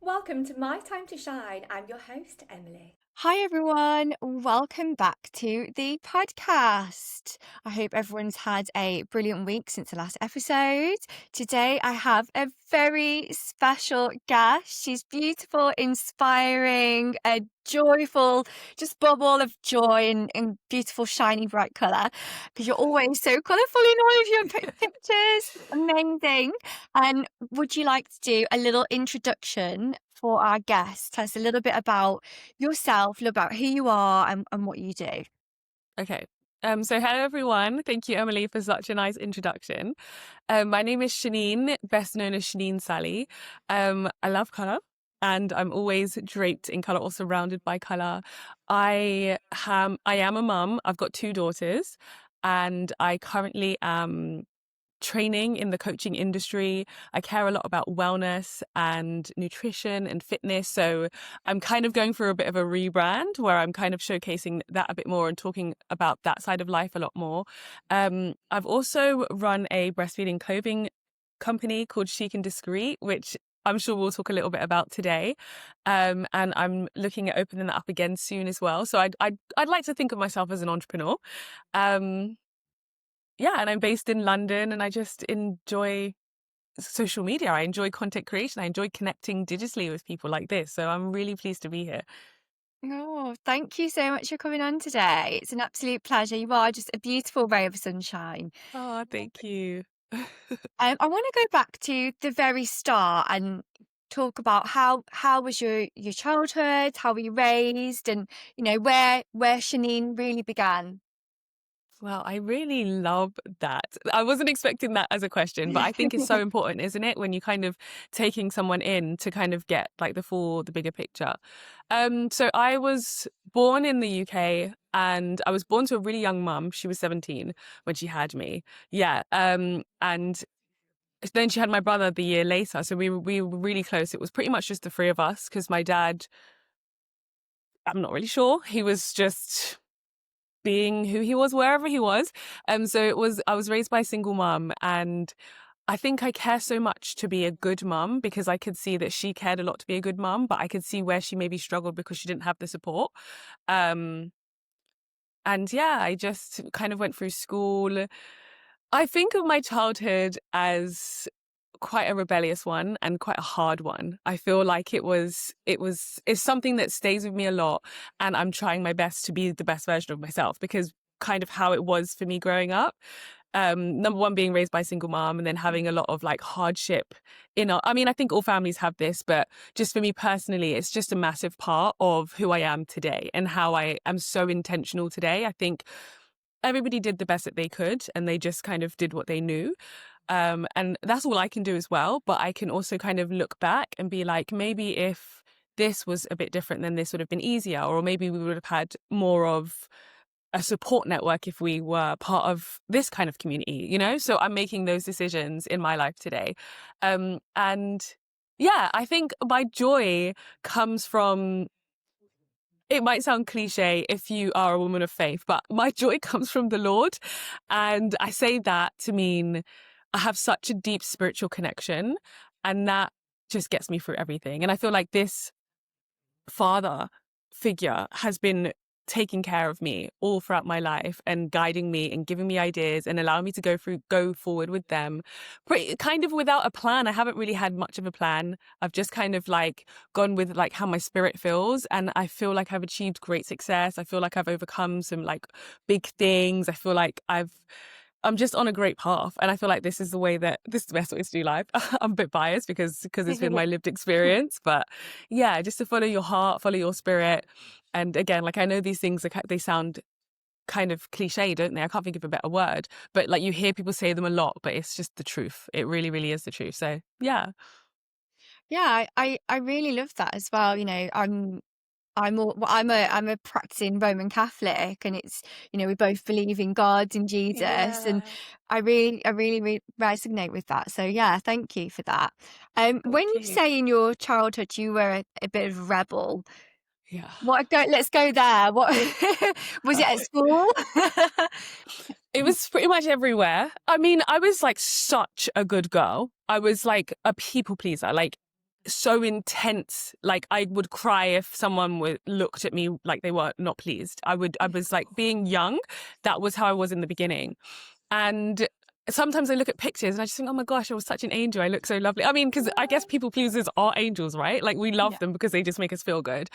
Welcome to My Time to Shine. I'm your host, Emily. Hi everyone, welcome back to the podcast. I hope everyone's had a brilliant week since the last episode. Today I have a very special guest. She's beautiful, inspiring, a joyful, just bubble of joy and beautiful, shiny, bright colour. Because you're always so colourful in all of your pictures. Amazing. And would you like to do a little introduction for our guest? Tell us a little bit about yourself, a little about who you are and what you do. Okay. So hello everyone. Thank you, Emily, for such a nice introduction. My name is Shaneen, best known as Chaneen Saliee. I love colour and I'm always draped in colour or surrounded by colour. I am a mum. I've got two daughters and I currently am training in the coaching industry. I care a lot about wellness and nutrition and fitness. So I'm kind of going through a bit of a rebrand where I'm kind of showcasing that a bit more and talking about that side of life a lot more. I've also run a breastfeeding clothing company called Chic and Discreet, which I'm sure we'll talk a little bit about today. And I'm looking at opening that up again soon as well. So I'd like to think of myself as an entrepreneur. Um, yeah, and I'm based in London and I just enjoy social media. I enjoy content creation. I enjoy connecting digitally with people like this. So I'm really pleased to be here. Oh, thank you so much for coming on today. It's an absolute pleasure. You are just a beautiful ray of sunshine. Oh, thank you. I want to go back to the very start and talk about how was your childhood, how were you raised, and where Shaneen really began. Well, I really love that. I wasn't expecting that as a question, but I think it's so important, isn't it? When you kind of taking someone in to kind of get like the bigger picture. So I was born in the UK and I was born to a really young mum. She was 17 when she had me. Yeah. And then she had my brother the year later. So we were really close. It was pretty much just the three of us because my dad, I'm not really sure. He was just being who he was wherever he was. I was raised by a single mum and I think I care so much to be a good mum because I could see that she cared a lot to be a good mum, but I could see where she maybe struggled because she didn't have the support. Um, and yeah, I just kind of went through school. I think of my childhood as quite a rebellious one and quite a hard one. I feel like it's something that stays with me a lot. And I'm trying my best to be the best version of myself because kind of how it was for me growing up. Number one, being raised by a single mom and then having a lot of like hardship I think all families have this, but just for me personally, it's just a massive part of who I am today and how I am so intentional today. I think everybody did the best that they could and they just kind of did what they knew. And that's all I can do as well. But I can also kind of look back and be like, maybe if this was a bit different, then this would have been easier. Or maybe we would have had more of a support network if we were part of this kind of community. So I'm making those decisions in my life today. And yeah, I think my joy comes from, it might sound cliche if you are a woman of faith, but my joy comes from the Lord. And I say that to mean I have such a deep spiritual connection and that just gets me through everything. And I feel like this father figure has been taking care of me all throughout my life and guiding me and giving me ideas and allowing me to go forward with them kind of without a plan. I haven't really had much of a plan. I've just kind of like gone with like how my spirit feels. And I feel like I've achieved great success. I feel like I've overcome some like big things. I feel like I'm just on a great path. And I feel like this is the best way to do life. I'm a bit biased because it's been my lived experience, but yeah, just to follow your heart, follow your spirit. And again, like I know these things, they sound kind of cliche, don't they? I can't think of a better word, but like you hear people say them a lot, but it's just the truth. It really, really is the truth. So yeah. Yeah, I really love that as well. I'm a practicing Roman Catholic, and it's we both believe in God and Jesus, and Yeah, I really resonate with that. So yeah, thank you for that. When Thank you you. say in your childhood you were a bit of a rebel, Yeah. let's go there. What was it at school? It was pretty much everywhere. I mean, I was like such a good girl. I was like a people pleaser. Like so intense. Like I would cry if someone looked at me like they were not pleased. I was like, being young, that was how I was in the beginning. And sometimes I look at pictures and I just think, oh my gosh, I was such an angel. I look so lovely. I mean, because I guess people pleasers are angels, right? Like we love them because they just make us feel good.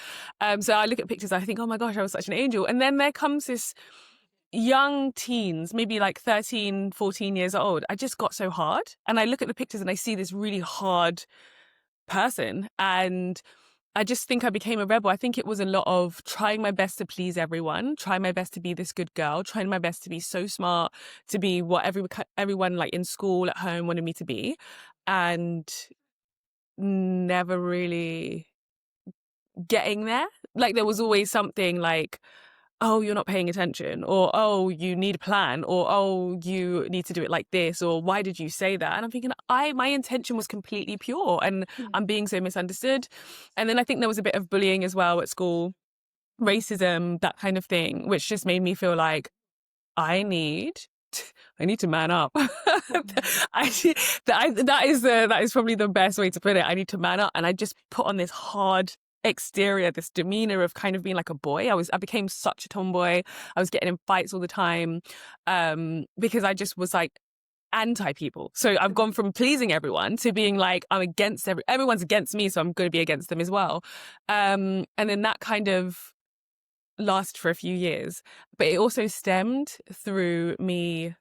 So I look at pictures, I think, oh my gosh, I was such an angel. And then there comes this young teens, maybe like 13, 14 years old. I just got so hard. And I look at the pictures and I see this really hard person. And I just think I became a rebel. I think it was a lot of trying my best to please everyone, trying my best to be this good girl, trying my best to be so smart, to be what everyone like in school, at home wanted me to be, and never really getting there. Like there was always something like, oh, you're not paying attention, or oh, you need a plan, or oh, you need to do it like this, or why did you say that? And I'm thinking, my intention was completely pure, and I'm being so misunderstood. And then I think there was a bit of bullying as well at school, racism, that kind of thing, which just made me feel like I need to man up. That is probably the best way to put it. I need to man up, and I just put on this hard exterior, this demeanor of kind of being like a boy. I became such a tomboy. I was getting in fights all the time, because I just was like anti people. So I've gone from pleasing everyone to being like, I'm against everyone's against me, so I'm going to be against them as well. And then that kind of lasted for a few years, but it also stemmed through me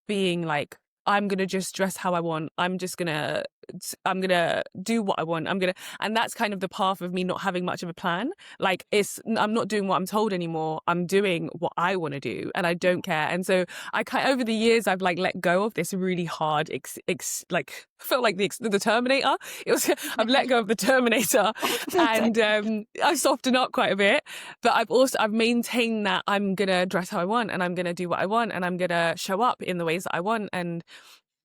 being like, I'm going to just dress how I want. I'm going to do what I want. And that's kind of the path of me not having much of a plan. Like I'm not doing what I'm told anymore. I'm doing what I want to do, and I don't care. And so over the years, I've like let go of this really hard, like felt like the Terminator. I've let go of the Terminator, and I've softened up quite a bit. But I've maintained that I'm going to dress how I want, and I'm going to do what I want, and I'm going to show up in the ways that I want. And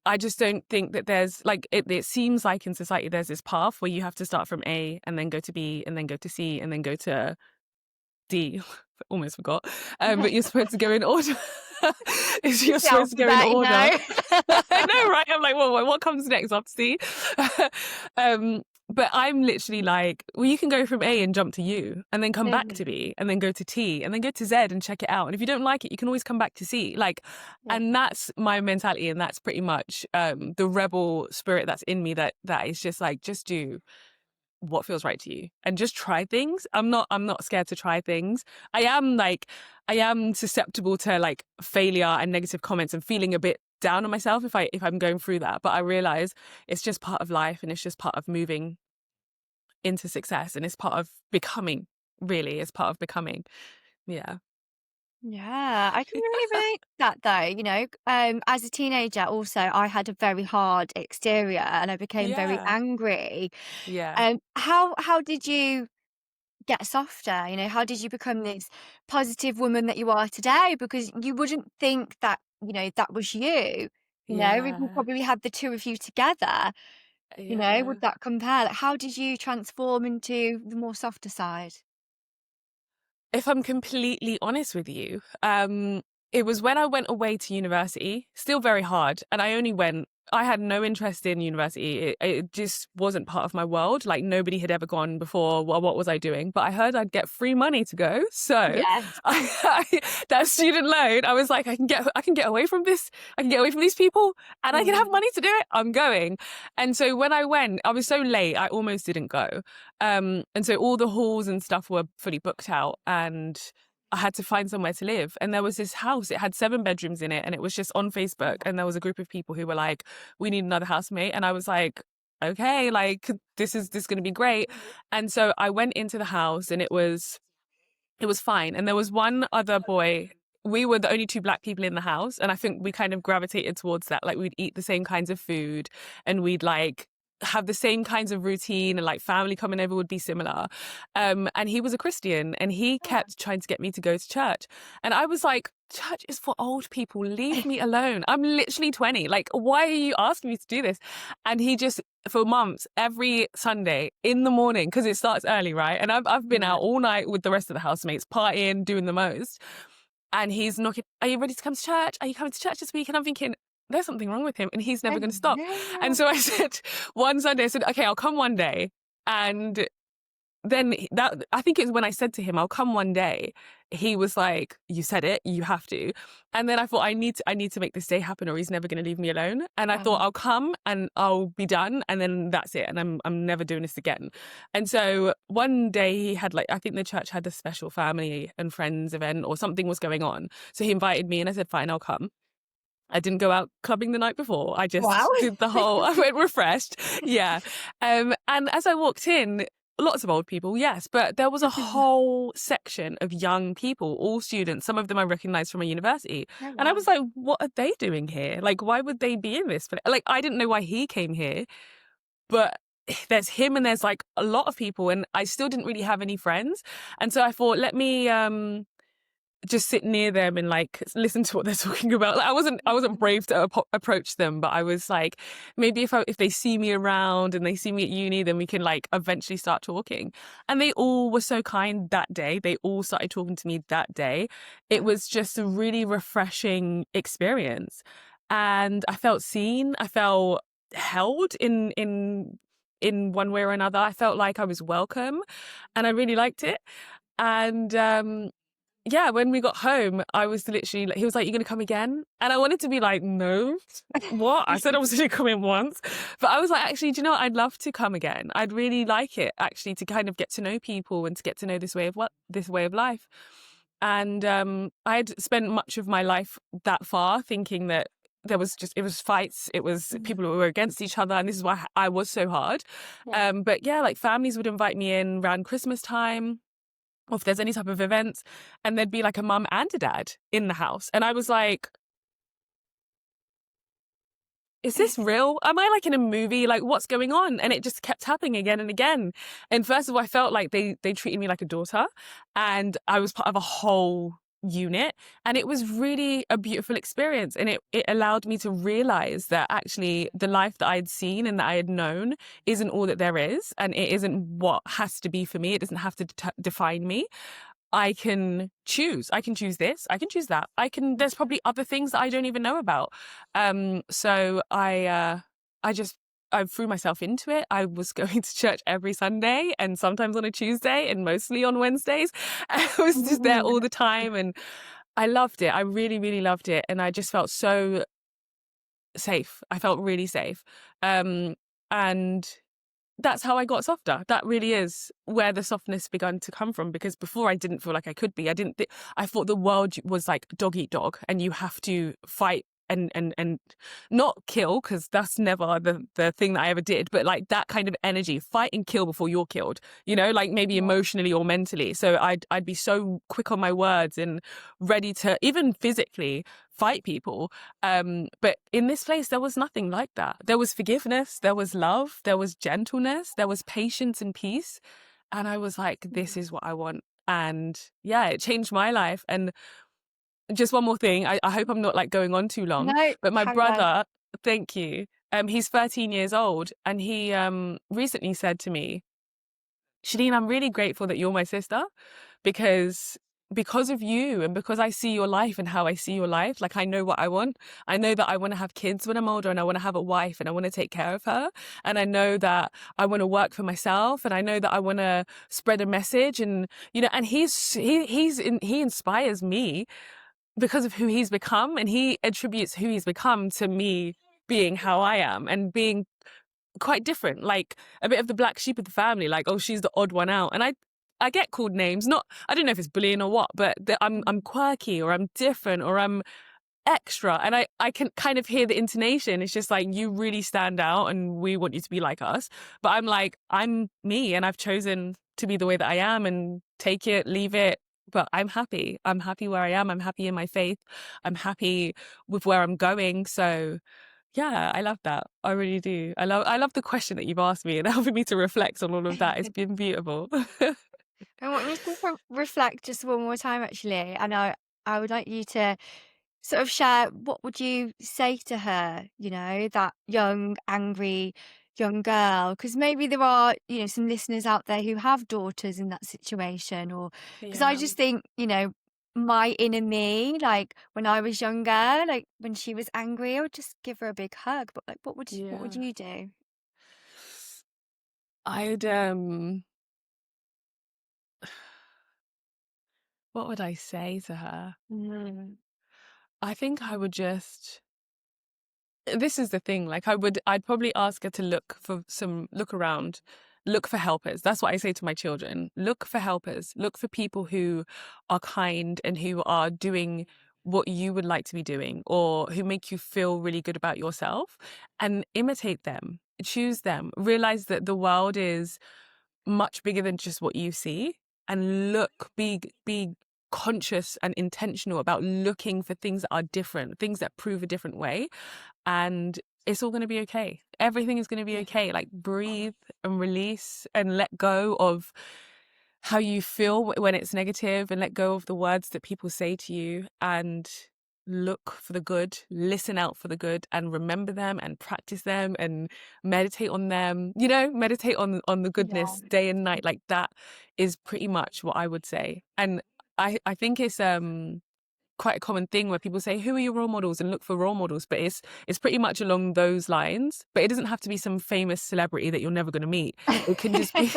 I just don't think that there's like, it seems like in society there's this path where you have to start from A and then go to B and then go to C and then go to D. Almost forgot. But you're supposed to go in order. You're supposed to go in order. I know, right? I'm like, well, what comes next after C? But I'm literally like, well, you can go from A and jump to U and then come back to B and then go to T and then go to Z and check it out. And if you don't like it, you can always come back to C. Like, and that's my mentality. And that's pretty much the rebel spirit that's in me, that is just like, just do what feels right to you and just try things. I'm not scared to try things. I am susceptible to like failure and negative comments and feeling a bit down on myself if I'm going through that. But I realize it's just part of life, and it's just part of moving into success, and it's part of becoming. Really, it's part of becoming. Yeah. Yeah, I can really relate to that though. As a teenager, also, I had a very hard exterior, and I became very angry. Yeah. How did you get softer? How did you become this positive woman that you are today? Because you wouldn't think that, that was you. If you probably had the two of you together, would that compare? Like, how did you transform into the more softer side? If I'm completely honest with you, it was when I went away to university, still very hard. And I had no interest in university. It just wasn't part of my world. Like nobody had ever gone before. Well, what was I doing? But I heard I'd get free money to go. So Yes. that student loan, I was like, I can get away from this. I can get away from these people, and I can have money to do it. I'm going. And so when I went, I was so late, I almost didn't go. And so all the halls and stuff were fully booked out, and I had to find somewhere to live. And there was this house, it had 7 bedrooms in it, and it was just on Facebook. And there was a group of people who were like, we need another housemate. And I was like, okay, like this is going to be great. And so I went into the house, and it was fine. And there was one other boy. We were the only 2 Black people in the house. And I think we kind of gravitated towards that. Like we'd eat the same kinds of food, and we'd like have the same kinds of routine, and like family coming over would be similar. And he was a Christian, and he kept trying to get me to go to church. And I was like, church is for old people. Leave me alone. I'm literally 20. Like, why are you asking me to do this? And he just, for months, every Sunday in the morning, because it starts early, right? And I've been out all night with the rest of the housemates, partying, doing the most. And he's knocking, are you ready to come to church? Are you coming to church this week? And I'm thinking, there's something wrong with him and he's never Oh, going to stop. no. And so I said one Sunday, I said, okay, I'll come one day. And then that, I think it was when I said to him, I'll come one day. He was like, you said it, you have to. And then I thought, I need to make this day happen or he's never going to leave me alone. And I thought, I'll come and I'll be done. And then that's it. And I'm never doing this again. And so one day he had I think the church had a special family and friends event or something was going on. So he invited me and I said, fine, I'll come. I didn't go out clubbing the night before. I just did the whole, I went refreshed. Yeah. And as I walked in, lots of old people, yes, but there was a whole section of young people, all students. Some of them I recognized from a university. Oh, And I wow. was like, what are they doing here? Why would they be in this? I didn't know why he came here, but there's him and there's a lot of people and I still didn't really have any friends. And so I thought, let me just sit near them and listen to what they're talking about. I wasn't brave to approach them, but I was like, maybe if they see me around and they see me at uni, then we can eventually start talking. And they all were so kind that day. They all started talking to me that day. It was just a really refreshing experience, and I felt seen. I felt held in one way or another. I felt like I was welcome, and I really liked it. And yeah, when we got home, I was literally, he was like, "You're going to come again?" And I wanted to be like, "No, what?" I said I was going to come in once. But I was like, actually, do you know what? I'd love to come again. I'd really like it, actually, to kind of get to know people and to get to know this way of life. And I'd spent much of my life that far thinking that it was fights, it was people who were against each other, and this is why I was so hard. Yeah. But yeah, families would invite me in around Christmas time, or if there's any type of events, and there'd be a mum and a dad in the house. And I was like, is this real? Am I in a movie? What's going on? And it just kept happening again and again. And first of all, I felt like they treated me like a daughter, and I was part of a whole unit. And it was really a beautiful experience. And it allowed me to realize that actually the life that I'd seen and that I had known isn't all that there is. And it isn't what has to be for me. It doesn't have to define me. I can choose. I can choose this. I can choose that. There's probably other things that I don't even know about. So I threw myself into it. I was going to church every Sunday and sometimes on a Tuesday and mostly on Wednesdays. I was just there all the time and I loved it. I really, really loved it. And I just felt so safe. I felt really safe. And that's how I got softer. That really is where the softness began to come from, because before I didn't feel like I could be. I thought the world was dog eat dog and you have to fight and not kill, because that's never the thing that I ever did, but that kind of energy, fight and kill before you're killed, maybe emotionally or mentally. So I'd be so quick on my words and ready to even physically fight people. But in this place, there was nothing like that. There was forgiveness, there was love, there was gentleness, there was patience and peace. And I was like, this is what I want. And yeah, it changed my life. And just one more thing. I hope I'm not going on too long. No, But my carry on. brother, thank you. He's 13 years old, and he recently said to me, "Shaneen, I'm really grateful that you're my sister, because of you and because I see your life and how I see your life. I know what I want. I know that I want to have kids when I'm older, and I want to have a wife, and I want to take care of her. And I know that I want to work for myself, and I know that I want to spread a message." And and he inspires me because of who he's become, and he attributes who he's become to me being how I am and being quite different, a bit of the black sheep of the family, oh, she's the odd one out. And I get called names, I don't know if it's bullying or what, but I'm quirky, or I'm different, or I'm extra. And I can kind of hear the intonation. It's just you really stand out and we want you to be like us. But I'm me, and I've chosen to be the way that I am, and take it, leave it. But I'm happy. I'm happy where I am. I'm happy in my faith. I'm happy with where I'm going. So yeah, I love that. I really do. I love the question that you've asked me and helping me to reflect on all of that. It's been beautiful. I want me to reflect just one more time, actually. And I would like you to sort of share, what would you say to her, that young, angry young girl? Because maybe there are, some listeners out there who have daughters in that situation, or because I Yeah. just think, my inner me, like when I was younger, like when she was angry, I would just give her a big hug. But like, what would Yeah. you do? I'd what would I say to her? Mm. I think I would just this is the thing, like I'd probably ask her to look around, look for helpers. That's what I say to my children. Look for helpers, look for people who are kind and who are doing what you would like to be doing or who make you feel really good about yourself, and imitate them, choose them, realize that the world is much bigger than just what you see, and be conscious and intentional about looking for things that are different, things that prove a different way, and it's all going to be okay. Everything is going to be okay. Like breathe and release and let go of how you feel when it's negative, and let go of the words that people say to you, and look for the good, listen out for the good, and remember them and practice them and meditate on them, meditate on the Yeah. goodness day and night. Like that is pretty much what I would say. And I think it's quite a common thing where people say, who are your role models, and look for role models, but it's pretty much along those lines. But it doesn't have to be some famous celebrity that you're never going to meet. It can just be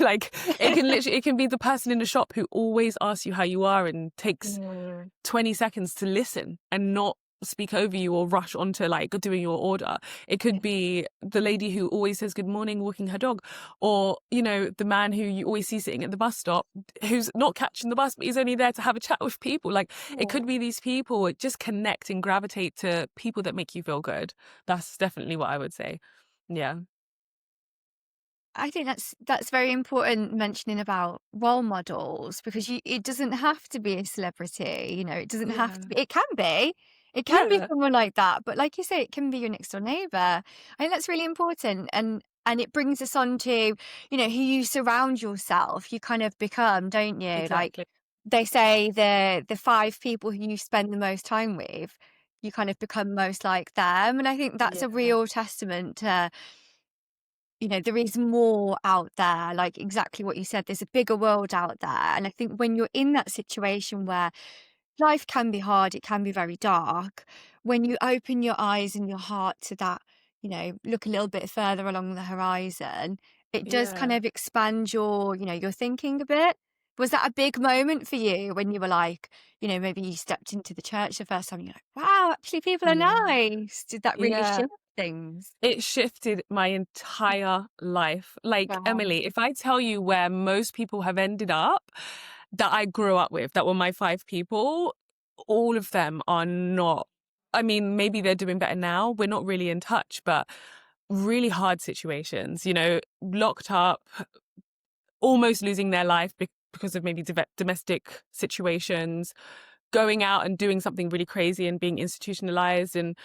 like it can be the person in the shop who always asks you how you are and takes Mm. 20 seconds to listen and not speak over you or rush onto like doing your order. It could be the lady who always says good morning walking her dog, or the man who you always see sitting at the bus stop who's not catching the bus but he's only there to have a chat with people. Like it could be these people. Just connect and gravitate to people that make you feel good. That's definitely what I would say. Yeah. I think that's very important mentioning about role models, because it doesn't have to be a celebrity, it doesn't have to Yeah. be. It can be Yeah. someone like that, but like you say, it can be your next door neighbor. I think that's really important, and it brings us on to, who you surround yourself, you kind of become, don't you? Like Exactly. they say, the five people who you spend the most time with, you kind of become most like them, and I think that's a Yeah. real testament to, there is more out there, like exactly what you said. There's a bigger world out there. And I think when you're in that situation where life can be hard, it can be very dark, when you open your eyes and your heart to that, look a little bit further along the horizon, it does kind Yeah. of expand your thinking a bit. Was that a big moment for you when you were like, maybe you stepped into the church the first time, you're like, wow, actually people are Yeah. nice? Did that really Yeah. shift things? It shifted my entire life. Like, Wow. Emily, if I tell you where most people have ended up that I grew up with, that were my five people, all of them are not. I mean, maybe they're doing better now. We're not really in touch, but really hard situations, locked up, almost losing their life because of maybe domestic situations, going out and doing something really crazy and being institutionalized. And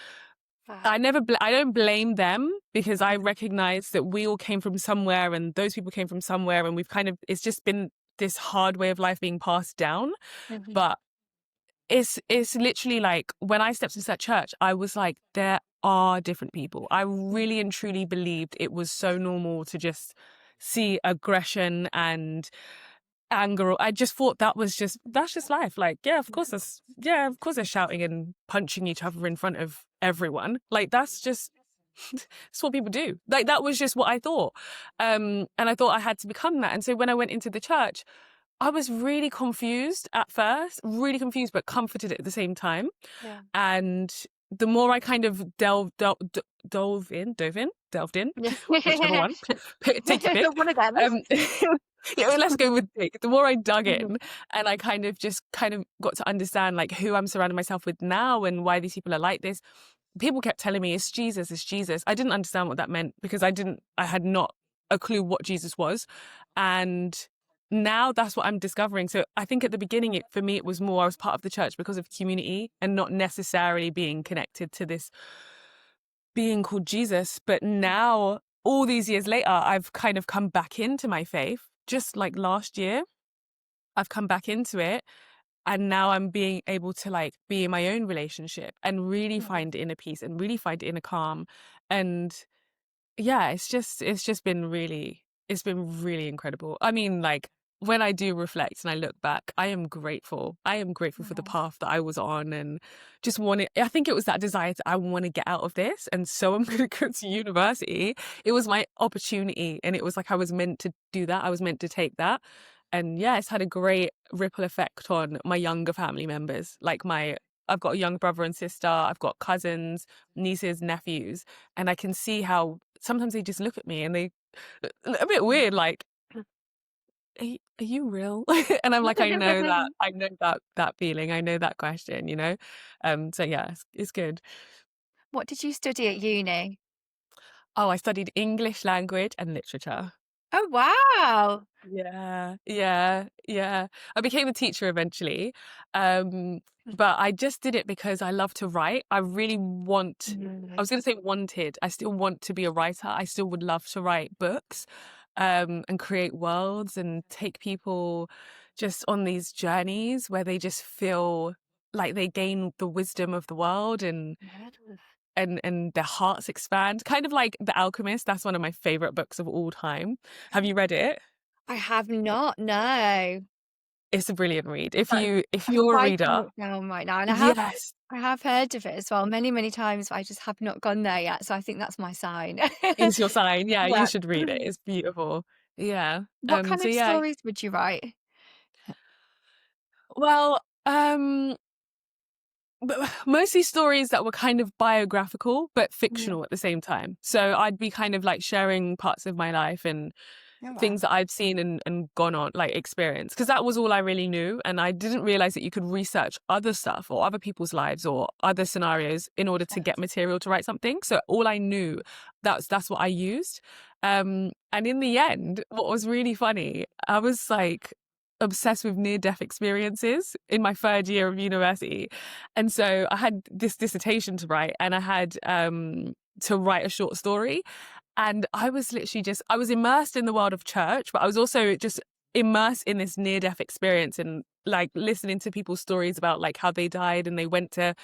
Wow. I don't blame them, because I recognize that we all came from somewhere and those people came from somewhere, and it's just been this hard way of life being passed down. Mhm. But it's literally like when I stepped into that church, I was like, there are different people. I really and truly believed it was so normal to just see aggression and anger. I just thought that's just life. Like, of course they're shouting and punching each other in front of everyone. Like that's just it's what people do. Like that was just what I thought. And I thought I had to become that. And so when I went into the church, I was really confused at first, really confused, but comforted at the same time. Yeah. And the more I kind of delved in, Yeah. whichever one, take your pick. One of them. Um, yeah, well, let's go with pick. The more I dug Mhm. in, and I kind of got to understand like who I'm surrounding myself with now and why these people are like this. People kept telling me it's Jesus, it's Jesus. I didn't understand what that meant, because I had not a clue what Jesus was. And now that's what I'm discovering. So I think at the beginning, for me, it was more I was part of the church because of community and not necessarily being connected to this being called Jesus. But now, all these years later, I've kind of come back into my faith. Just like last year, I've come back into it. And now I'm being able to like be in my own relationship and really find inner peace and really find inner calm. And yeah, it's just been really incredible. I mean, like when I do reflect and I look back, I am grateful. I am grateful for the path that I was on, and just wanted, I think it was that desire I want to get out of this. And so I'm going to go to university. It was my opportunity. And it was like, I was meant to do that. I was meant to take that. And yeah, it's had a great ripple effect on my younger family members. Like I've got a young brother and sister. I've got cousins, nieces, nephews. And I can see how sometimes they just look at me and they, a bit weird, like, are you real? And I'm like, I know that feeling. I know that question, you know? So yeah, it's good. What did you study at uni? Oh, I studied English language and literature. Oh, wow. Yeah. I became a teacher eventually. But I just did it because I love to write. I really I was going to say wanted. I still want to be a writer. I still would love to write books, and create worlds and take people just on these journeys where they just feel like they gain the wisdom of the world, and their hearts expand, kind of like The Alchemist. That's one of my favorite books of all time. Have you read it? I have not, no. It's a brilliant read. If I'm you're a writing reader. it down right now, and Yes, I have heard of it as well many, many times, but I just have not gone there yet, so I think that's my sign. is your sign. Yeah, you Yeah. should read it. It's beautiful. Yeah. What kind So of yeah. stories would you write? Well, but mostly stories that were kind of biographical but Mm. fictional at the same time. So I'd be kind of like sharing parts of my life and Oh, wow. things that I've seen and gone on, like experience, because that was all I really knew. And I didn't realize that you could research other stuff or other people's lives or other scenarios in order to get material to write something. So all I knew, that's what I used. And in the end, what was really funny, I was like obsessed with near-death experiences in my third year of university. And so I had this dissertation to write, and I had to write a short story. And I was literally I was immersed in the world of church, but I was also just immersed in this near-death experience and like listening to people's stories about like how they died and they went to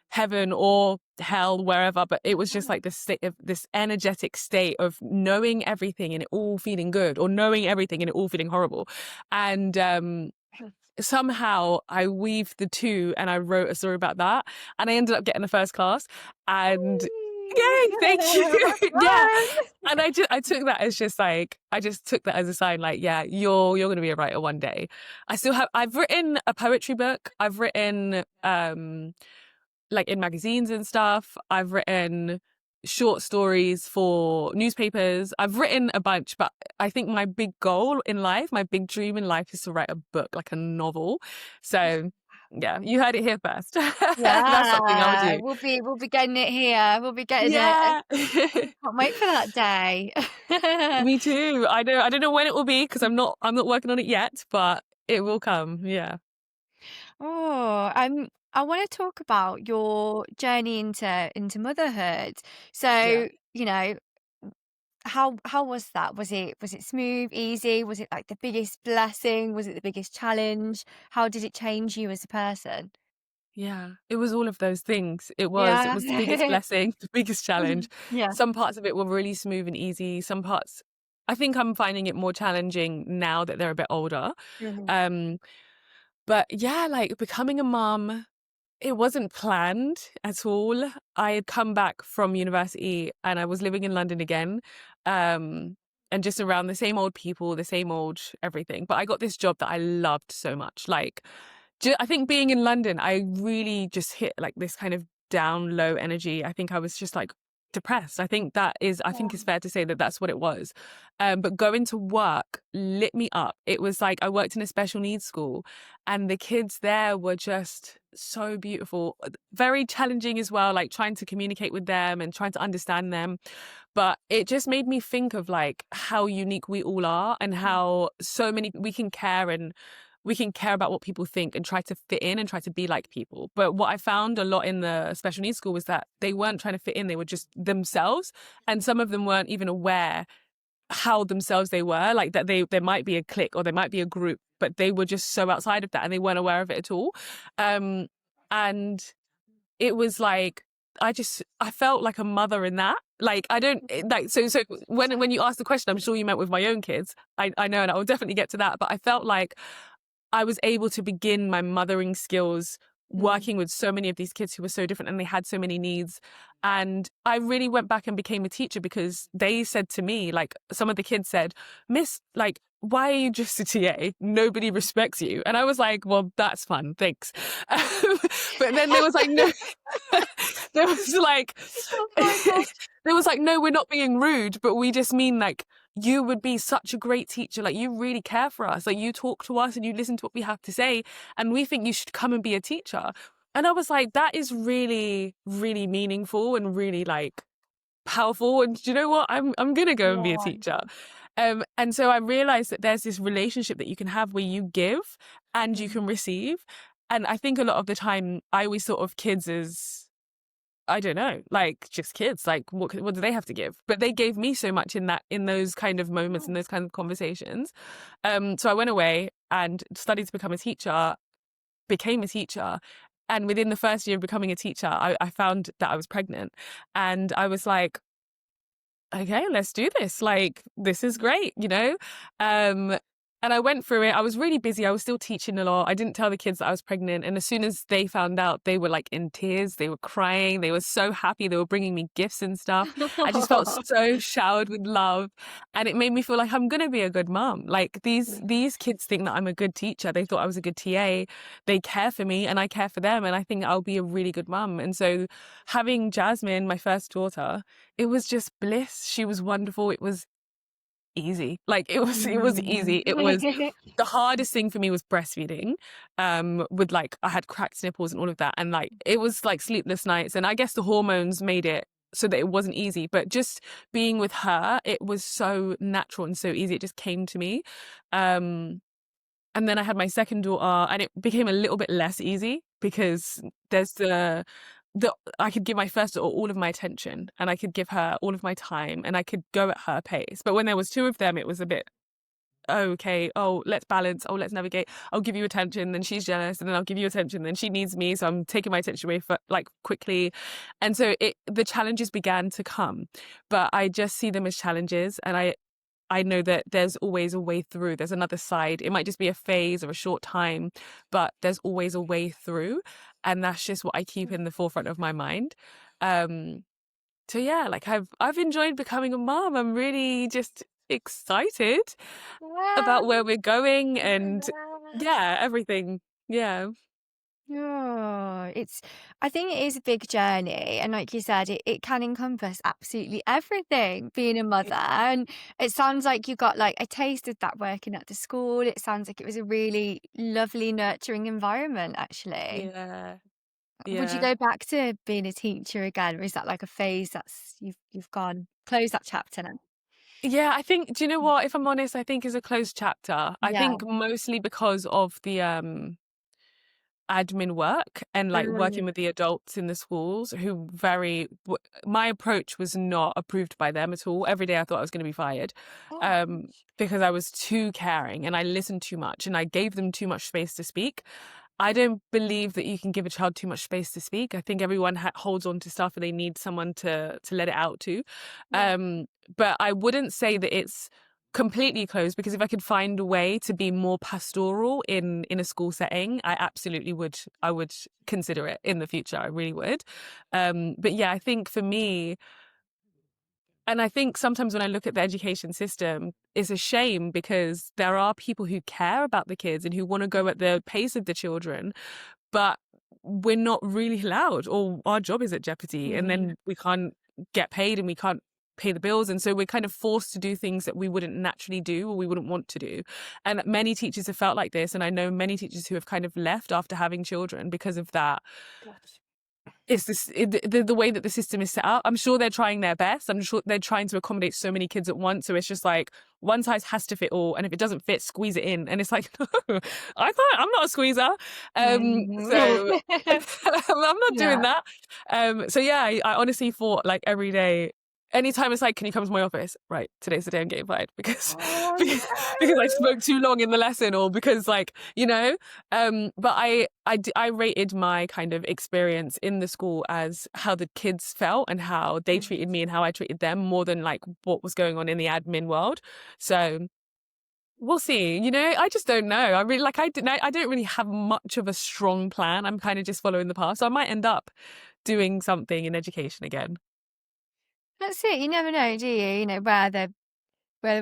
heaven or hell, wherever. But it was just like this state of this energetic state of knowing everything and it all feeling good, or knowing everything and it all feeling horrible. And somehow I weaved the two and I wrote a story about that, and I ended up getting a first class. And yay, thank you. Yeah. And I took that as just like, I just took that as a sign, like, yeah, you're going to be a writer one day. I've written a poetry book. I've written, like in magazines and stuff. I've written short stories for newspapers. I've written a bunch, but I think my big goal in life, my big dream in life is to write a book, like a novel. So yeah, you heard it here first. That's something I would Yeah, do. we'll be getting it here. We'll be getting it. Yeah. Can't wait for that day. Me too. I don't know when it will be because I'm not working on it yet, but it will come. Yeah. Oh, I want to talk about your journey into motherhood. Yeah. So, you know, how was that? Was it smooth, easy? Was it like the biggest blessing? Was it the biggest challenge? How did it change you as a person? Yeah, it was all of those things. It Yeah. was the biggest blessing, the biggest challenge. Yeah. Some parts of it were really smooth and easy. Some parts, I think I'm finding it more challenging now that they're a bit older. Mhm. Um, but yeah, like becoming a mum, it wasn't planned at all. I had come back from university and I was living in London again. And just around the same old people, the same old everything. But I got this job that I loved so much. Like, I think being in London, I really just hit like this kind of down low energy. I think I was just like depressed. I think it's fair to say that that's what it was. But going to work lit me up. It was like I worked in a special needs school, and the kids there were just so beautiful, very challenging as well, like trying to communicate with them and trying to understand them. But it just made me think of like how unique we all are, and how so many we can care about what people think and try to fit in and try to be like people. But what I found a lot in the special needs school was that they weren't trying to fit in. They were just themselves. And some of them weren't even aware how themselves they were, like that there might be a clique or there might be a group, but they were just so outside of that and they weren't aware of it at all. And it was like, I felt like a mother in that. Like, I don't like, so when you asked the question, I'm sure you meant with my own kids. I know, and I will definitely get to that. But I felt like I was able to begin my mothering skills working with so many of these kids who were so different and they had so many needs. And I really went back and became a teacher because they said to me, like, some of the kids said, Miss, like, why are you just a TA? Nobody respects you. And I was like, well, that's fun. Thanks. But then there was like, no, there was like, Oh my God. there was like, no, we're not being rude, but we just mean like, you would be such a great teacher. Like, you really care for us. Like, you talk to us and you listen to what we have to say. And we think you should come and be a teacher. And I was like, that is really, really meaningful and really like powerful. And do you know what? I'm going to go and be a teacher. And so I realized that there's this relationship that you can have where you give and you can receive. And I think a lot of the time I always thought of kids as, I don't know, like just kids, like what do they have to give? But they gave me so much in those kind of moments, in those kind of conversations. So I went away and studied to become a teacher, became a teacher. And within the first year of becoming a teacher, I found that I was pregnant. And I was like, okay, let's do this. Like, this is great, you know? And I went through it. I was really busy. I was still teaching a lot. I didn't tell the kids that I was pregnant. And as soon as they found out, they were like in tears. They were crying. They were so happy. They were bringing me gifts and stuff. I just felt so showered with love. And it made me feel like I'm going to be a good mom. Like these kids think that I'm a good teacher. They thought I was a good TA. They care for me and I care for them. And I think I'll be a really good mom. And so having Jasmine, my first daughter, it was just bliss. She was wonderful. It was easy. Like it was easy. It was the hardest thing for me was breastfeeding. With like I had cracked nipples and all of that. And like it was like sleepless nights. And I guess the hormones made it so that it wasn't easy. But just being with her, it was so natural and so easy. It just came to me. And then I had my second daughter and it became a little bit less easy because there's the I could give my first daughter all of my attention and I could give her all of my time and I could go at her pace. But when there was two of them, it was a bit, okay, oh, let's balance. Oh, let's navigate. I'll give you attention. Then she's jealous and then I'll give you attention. Then she needs me. So I'm taking my attention away for like quickly. And so the challenges began to come, but I just see them as challenges. And I know that there's always a way through. There's another side. It might just be a phase or a short time, but there's always a way through. And that's just what I keep in the forefront of my mind. So yeah, like I've enjoyed becoming a mom. I'm really just excited about where we're going and yeah, everything. Yeah. Oh, I think it is a big journey. And like you said, it can encompass absolutely everything being a mother. And it sounds like you got like a taste of that working at the school. It sounds like it was a really lovely, nurturing environment, actually. Yeah. Would you Yeah. go back to being a teacher again? Or is that like a phase that's you've gone, closed that chapter now? Yeah, I think, do you know what? If I'm honest, I think is a closed chapter. I Yeah. think mostly because of the admin work and like working with the adults in the schools who my approach was not approved by them at all. Every day I thought I was going to be fired because I was too caring and I listened too much and I gave them too much space to speak. I don't believe that you can give a child too much space to speak. I think everyone holds on to stuff and they need someone to let it out to. But I wouldn't say that it's completely closed because if I could find a way to be more pastoral in a school setting, I absolutely would. I would consider it in the future. I really would. But yeah, I think for me, and I think sometimes when I look at the education system, it's a shame because there are people who care about the kids and who want to go at the pace of the children, but we're not really allowed, or our job is at jeopardy, and then we can't get paid and we can't pay the bills. And so we're kind of forced to do things that we wouldn't naturally do or we wouldn't want to do. And many teachers have felt like this. And I know many teachers who have kind of left after having children because of that. It's the way that the system is set up. I'm sure they're trying their best. I'm sure they're trying to accommodate so many kids at once. So it's just like one size has to fit all. And if it doesn't fit, squeeze it in. And it's like, no, I can't, I'm not a squeezer. So I'm not doing that. So yeah, I honestly thought like every day, anytime it's like, can you come to my office? Right, today's the day I'm getting fired because Oh because I no. spoke too long in the lesson, or because like, you know. But I rated my kind of experience in the school as how the kids felt and how they treated me and how I treated them, more than like what was going on in the admin world. So we'll see. You know, I just don't know. I really like. I don't really have much of a strong plan. I'm kind of just following the path. So I might end up doing something in education again. That's it. You never know, do you? You know, where the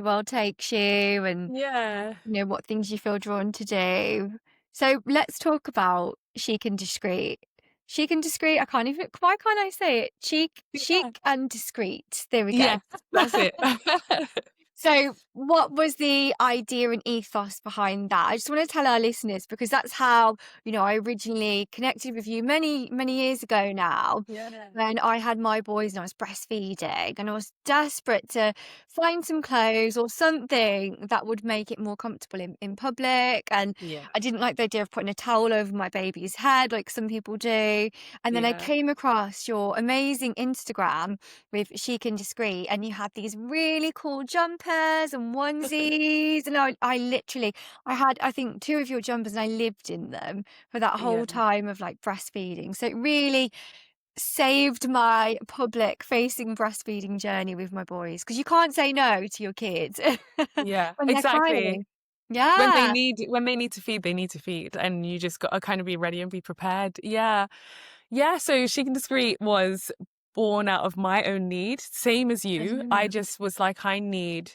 world takes you, and Yeah. you know what things you feel drawn to do. So let's talk about Chic and Discreet. Chic and Discreet, I can't even, why can't I say it? Yeah. Chic and Discreet. There we go. Yes, that's it. So, what was the idea and ethos behind that? I just want to tell our listeners, because that's how, you know, I originally connected with you many, many years ago now, Yeah. when I had my boys and I was breastfeeding, and I was desperate to find some clothes or something that would make it more comfortable in public. And Yeah. I didn't like the idea of putting a towel over my baby's head like some people do. And then I Yeah. came across your amazing Instagram with Chic and Discreet, and you had these really cool jumpers and onesies, and I literally, I had, I think, two of your jumpers, and I lived in them for that Yeah. whole time of like breastfeeding. So it really saved my public facing breastfeeding journey with my boys, because you can't say no to your kids Yeah. when they're Exactly. crying. Yeah. When they need to feed, they need to feed, and you just got to kind of be ready and be prepared. Yeah. Yeah. So Chic and Discreet was born out of my own need, same as you. I Mhm. just was like, I need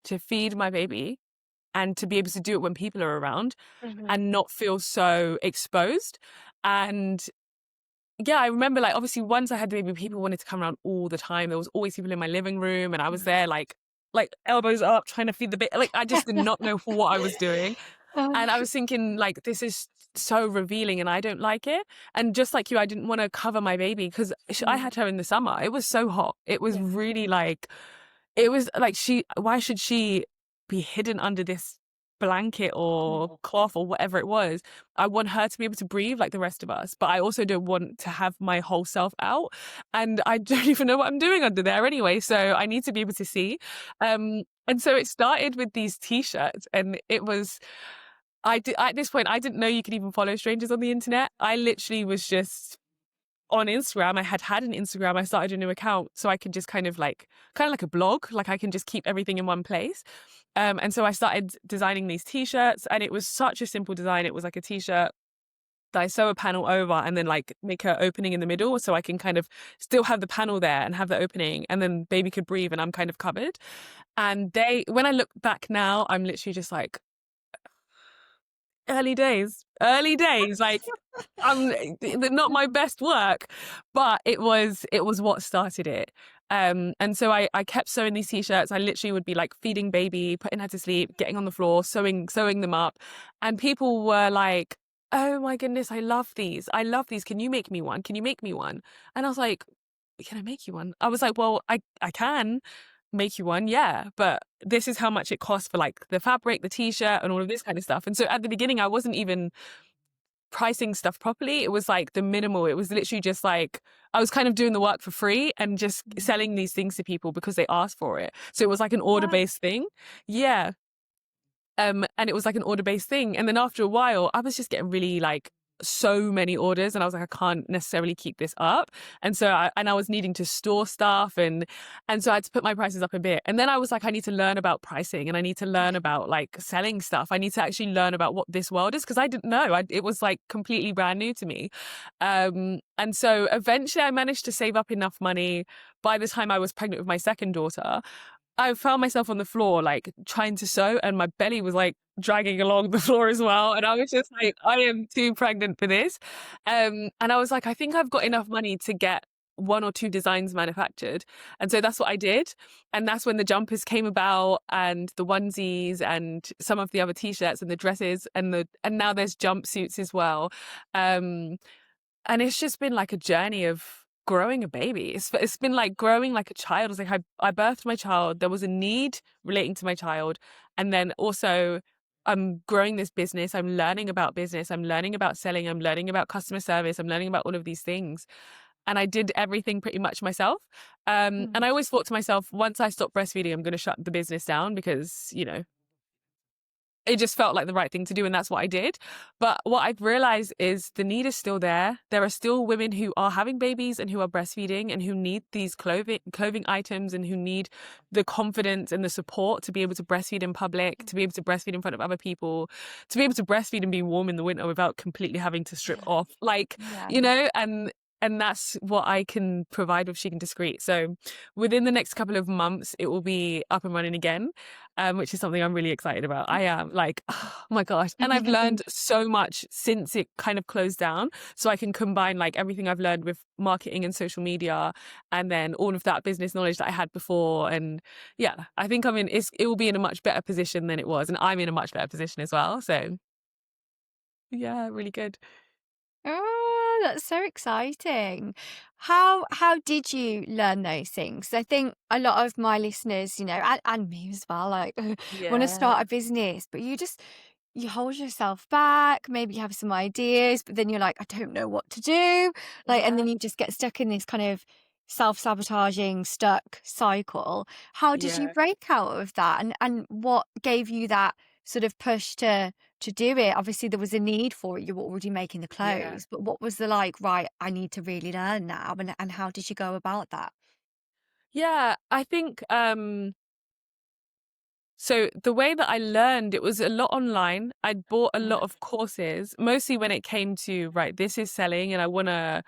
to feed my baby and to be able to do it when people are around Mhm. and not feel so exposed. And yeah, I remember like obviously once I had the baby, people wanted to come around all the time. There was always people in my living room, and I was there like elbows up trying to feed the baby. Like I just did not know what I was doing. Oh. And I was thinking like, this is so revealing and I don't like it. And just like you, I didn't want to cover my baby because I Mm. had her in the summer. It was so hot. It was Yeah. really like, it was like why should she be hidden under this blanket or cloth or whatever it was? I want her to be able to breathe like the rest of us, but I also don't want to have my whole self out. And I don't even know what I'm doing under there anyway. So I need to be able to see. And so it started with these t-shirts, and it was, at this point, I didn't know you could even follow strangers on the internet. I literally was just on Instagram. I had an Instagram. I started a new account so I could just kind of like a blog, like I can just keep everything in one place. And so I started designing these t-shirts, and it was such a simple design. It was like a t-shirt that I sew a panel over and then like make an opening in the middle so I can kind of still have the panel there and have the opening, and then baby could breathe and I'm kind of covered. And when I look back now, I'm literally just like, early days, like not my best work, but it was what started it. And so I kept sewing these t-shirts. I literally would be like feeding baby, putting her to sleep, getting on the floor, sewing them up. And people were like, oh my goodness, I love these. I love these. Can you make me one? Can you make me one? And I was like, can I make you one? I was like, well, I can make you one, yeah, but this is how much it costs for like the fabric, the t-shirt, and all of this kind of stuff. And so at the beginning, I wasn't even pricing stuff properly. It was like the minimal. It was literally just like I was kind of doing the work for free and just selling these things to people because they asked for it. So it was like an Wow. order-based thing. Yeah. And it was like an order-based thing. And then after a while, I was just getting really like so many orders, and I was like, I can't necessarily keep this up. And so I was needing to store stuff, and so I had to put my prices up a bit. And then I was like, I need to learn about pricing, and I need to learn about like selling stuff. I need to actually learn about what this world is, because I didn't know. It was like completely brand new to me. And so eventually I managed to save up enough money. By the time I was pregnant with my second daughter, I found myself on the floor, like trying to sew, and my belly was like dragging along the floor as well. And I was just like, I am too pregnant for this. And I was like, I think I've got enough money to get one or two designs manufactured. And so that's what I did. And that's when the jumpers came about, and the onesies, and some of the other t-shirts, and the dresses, and now there's jumpsuits as well. Um, and it's just been like a journey of growing a baby. It's been like growing like a child. It's like I birthed my child. There was a need relating to my child. And then also I'm growing this business. I'm learning about business. I'm learning about selling. I'm learning about customer service. I'm learning about all of these things. and I did everything pretty much myself. And I always thought to myself, once I stop breastfeeding, I'm going to shut the business down because, you know, it just felt like the right thing to do, and that's what I did. But what I've realized is the need is still there. There are still women who are having babies and who are breastfeeding and who need these clothing items and who need the confidence and the support to be able to breastfeed in public, to be able to breastfeed in front of other people, to be able to breastfeed and be warm in the winter without completely having to strip off. Like, Yeah. you know, and that's what I can provide with Chic and Discreet. So within the next couple of months, it will be up and running again, which is something I'm really excited about. I am like, oh my gosh. And I've learned so much since it kind of closed down. So I can combine like everything I've learned with marketing and social media and then all of that business knowledge that I had before. And yeah, I think it will be in a much better position than it was. And I'm in a much better position as well. So yeah, really good. Oh, that's so exciting. How did you learn those things? I think a lot of my listeners, you know, and me as well, like want to start a business, but you hold yourself back, maybe you have some ideas, but then you're like, I don't know what to do. Like, and then you just get stuck in this kind of self-sabotaging, stuck cycle. How did you Yeah. break out of that? And what gave you that sort of push to do it? Obviously there was a need for it. You were already making the Yeah. clothes, but what was the like, right, I need to really learn now, and how did you go about that? Yeah, I think so the way that I learned, it was a lot online. I'd bought a lot of courses, mostly when it came to, right, this is selling and I wanted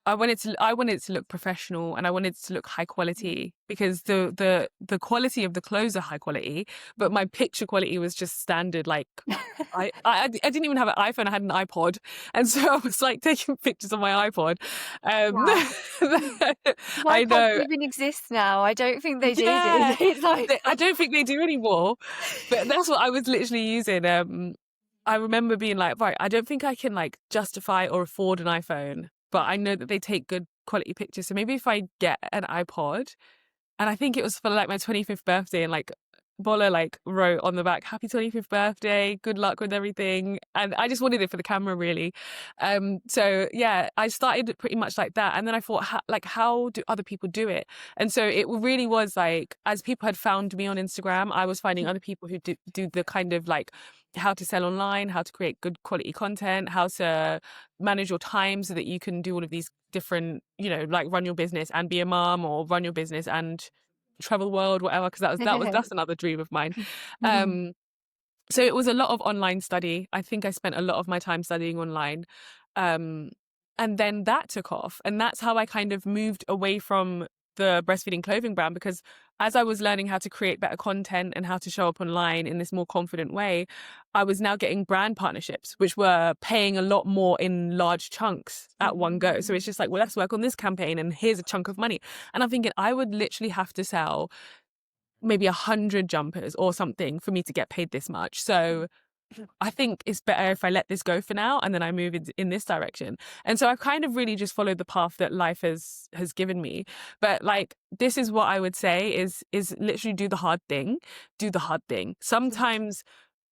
it to look professional and I wanted it to look high quality because the quality of the clothes are high quality, but my picture quality was just standard. Like I didn't even have an iPhone, I had an iPod. And so I was like taking pictures on my iPod. Wow. Do I iPods know. even exist now? I don't think they do. Yeah. It's like I don't think they do anymore, but that's what I was literally using. I remember being like, right, I don't think I can like justify or afford an iPhone, but I know that they take good quality pictures. So maybe if I get an iPod, and I think it was for like my 25th birthday, and like Bola like wrote on the back, "Happy 25th birthday, good luck with everything." And I just wanted it for the camera, really. So yeah, I started pretty much like that, and then I thought, how do other people do it? And so it really was like, as people had found me on Instagram, I was finding other people who do the kind of like how to sell online, how to create good quality content, how to manage your time so that you can do all of these different, you know, like run your business and be a mom, or run your business and travel the world, whatever, because that's another dream of mine. So it was a lot of online study. I think I spent a lot of my time studying online. Um, and then that took off. And that's how I kind of moved away from the breastfeeding clothing brand, because as I was learning how to create better content and how to show up online in this more confident way, I was now getting brand partnerships, which were paying a lot more in large chunks at one go. So it's just like, well, let's work on this campaign and here's a chunk of money. And I'm thinking I would literally have to sell maybe 100 jumpers or something for me to get paid this much. So I think it's better if I let this go for now and then I move in this direction. And so I've kind of really just followed the path that life has given me. But like, this is what I would say is literally do the hard thing. Do the hard thing. Sometimes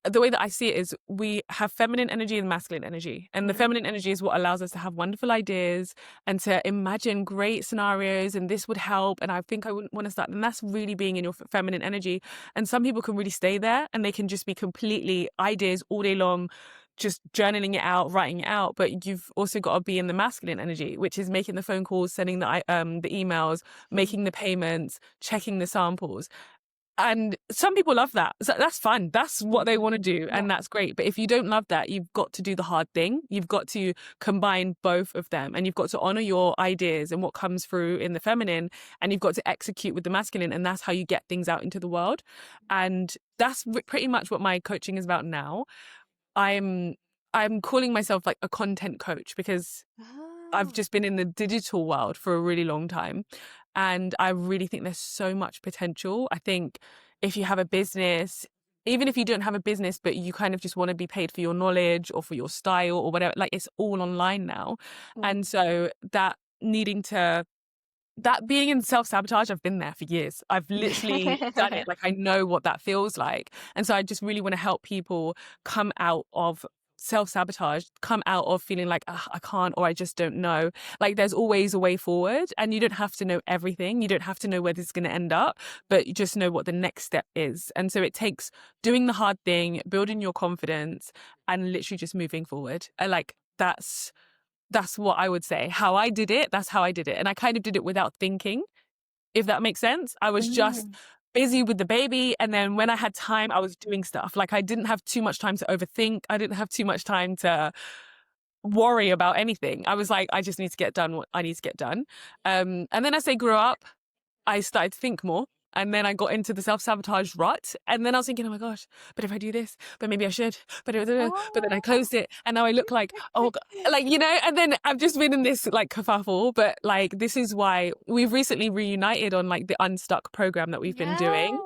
the way that I see it is we have feminine energy and masculine energy. And the feminine energy is what allows us to have wonderful ideas and to imagine great scenarios, and this would help. And I think I wouldn't want to start. And that's really being in your feminine energy. And some people can really stay there and they can just be completely ideas all day long, just journaling it out, writing it out. But you've also got to be in the masculine energy, which is making the phone calls, sending the emails, making the payments, checking the samples. And some people love that. So that's fun. That's what they want to do. And that's great. But if you don't love that, you've got to do the hard thing. You've got to combine both of them. And you've got to honor your ideas and what comes through in the feminine. And you've got to execute with the masculine. And that's how you get things out into the world. And that's pretty much what my coaching is about now. I'm calling myself like a content coach because I've just been in the digital world for a really long time. And I really think there's so much potential. I think if you have a business, even if you don't have a business, but you kind of just want to be paid for your knowledge or for your style or whatever, like it's all online now. And so that being in self-sabotage, I've been there for years. I've literally done it. Like I know what that feels like. And so I just really want to help people come out of self-sabotage, come out of feeling like, I can't, or I just don't know. Like there's always a way forward, and you don't have to know everything. You don't have to know where this is going to end up, but you just know what the next step is. And so it takes doing the hard thing, building your confidence, and literally just moving forward. And like that's what I would say. How I did it, that's how I did it. And I kind of did it without thinking, if that makes sense. I was just busy with the baby. And then when I had time, I was doing stuff. Like I didn't have too much time to overthink. I didn't have too much time to worry about anything. I was like, I just need to get done what I need to get done. And then as I grew up, I started to think more. And then I got into the self-sabotage rut. And then I was thinking, oh my gosh, but if I do this, but maybe I should, but then I closed it. And now I look like, oh, God. Like, you know, and then I've just been in this like kerfuffle. But like, this is why we've recently reunited on like the Unstuck program that we've been doing.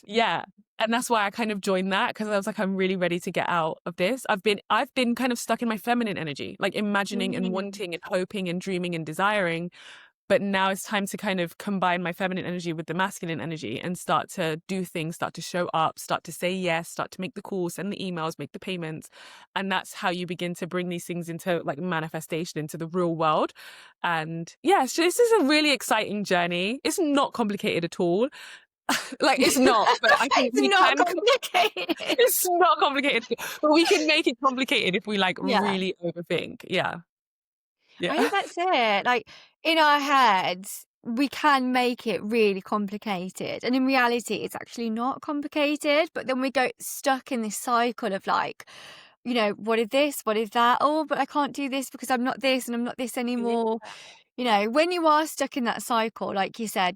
Yeah. And that's why I kind of joined that, because I was like, I'm really ready to get out of this. I've been kind of stuck in my feminine energy, like imagining and wanting and hoping and dreaming and desiring. But now it's time to kind of combine my feminine energy with the masculine energy and start to do things, start to show up, start to say yes, start to make the calls, send the emails, make the payments. And that's how you begin to bring these things into like manifestation, into the real world. And yeah, so this is a really exciting journey. It's not complicated at all. Like it's not, but I think It's we not can. complicated. It's not complicated, but we can make it complicated if we like Yeah. really overthink. Yeah. I think that's it. Like in our heads, we can make it really complicated. And in reality, it's actually not complicated. But then we go stuck in this cycle of like, you know, what is this? What is that? Oh, but I can't do this because I'm not this and I'm not this anymore. You know, when you are stuck in that cycle, like you said,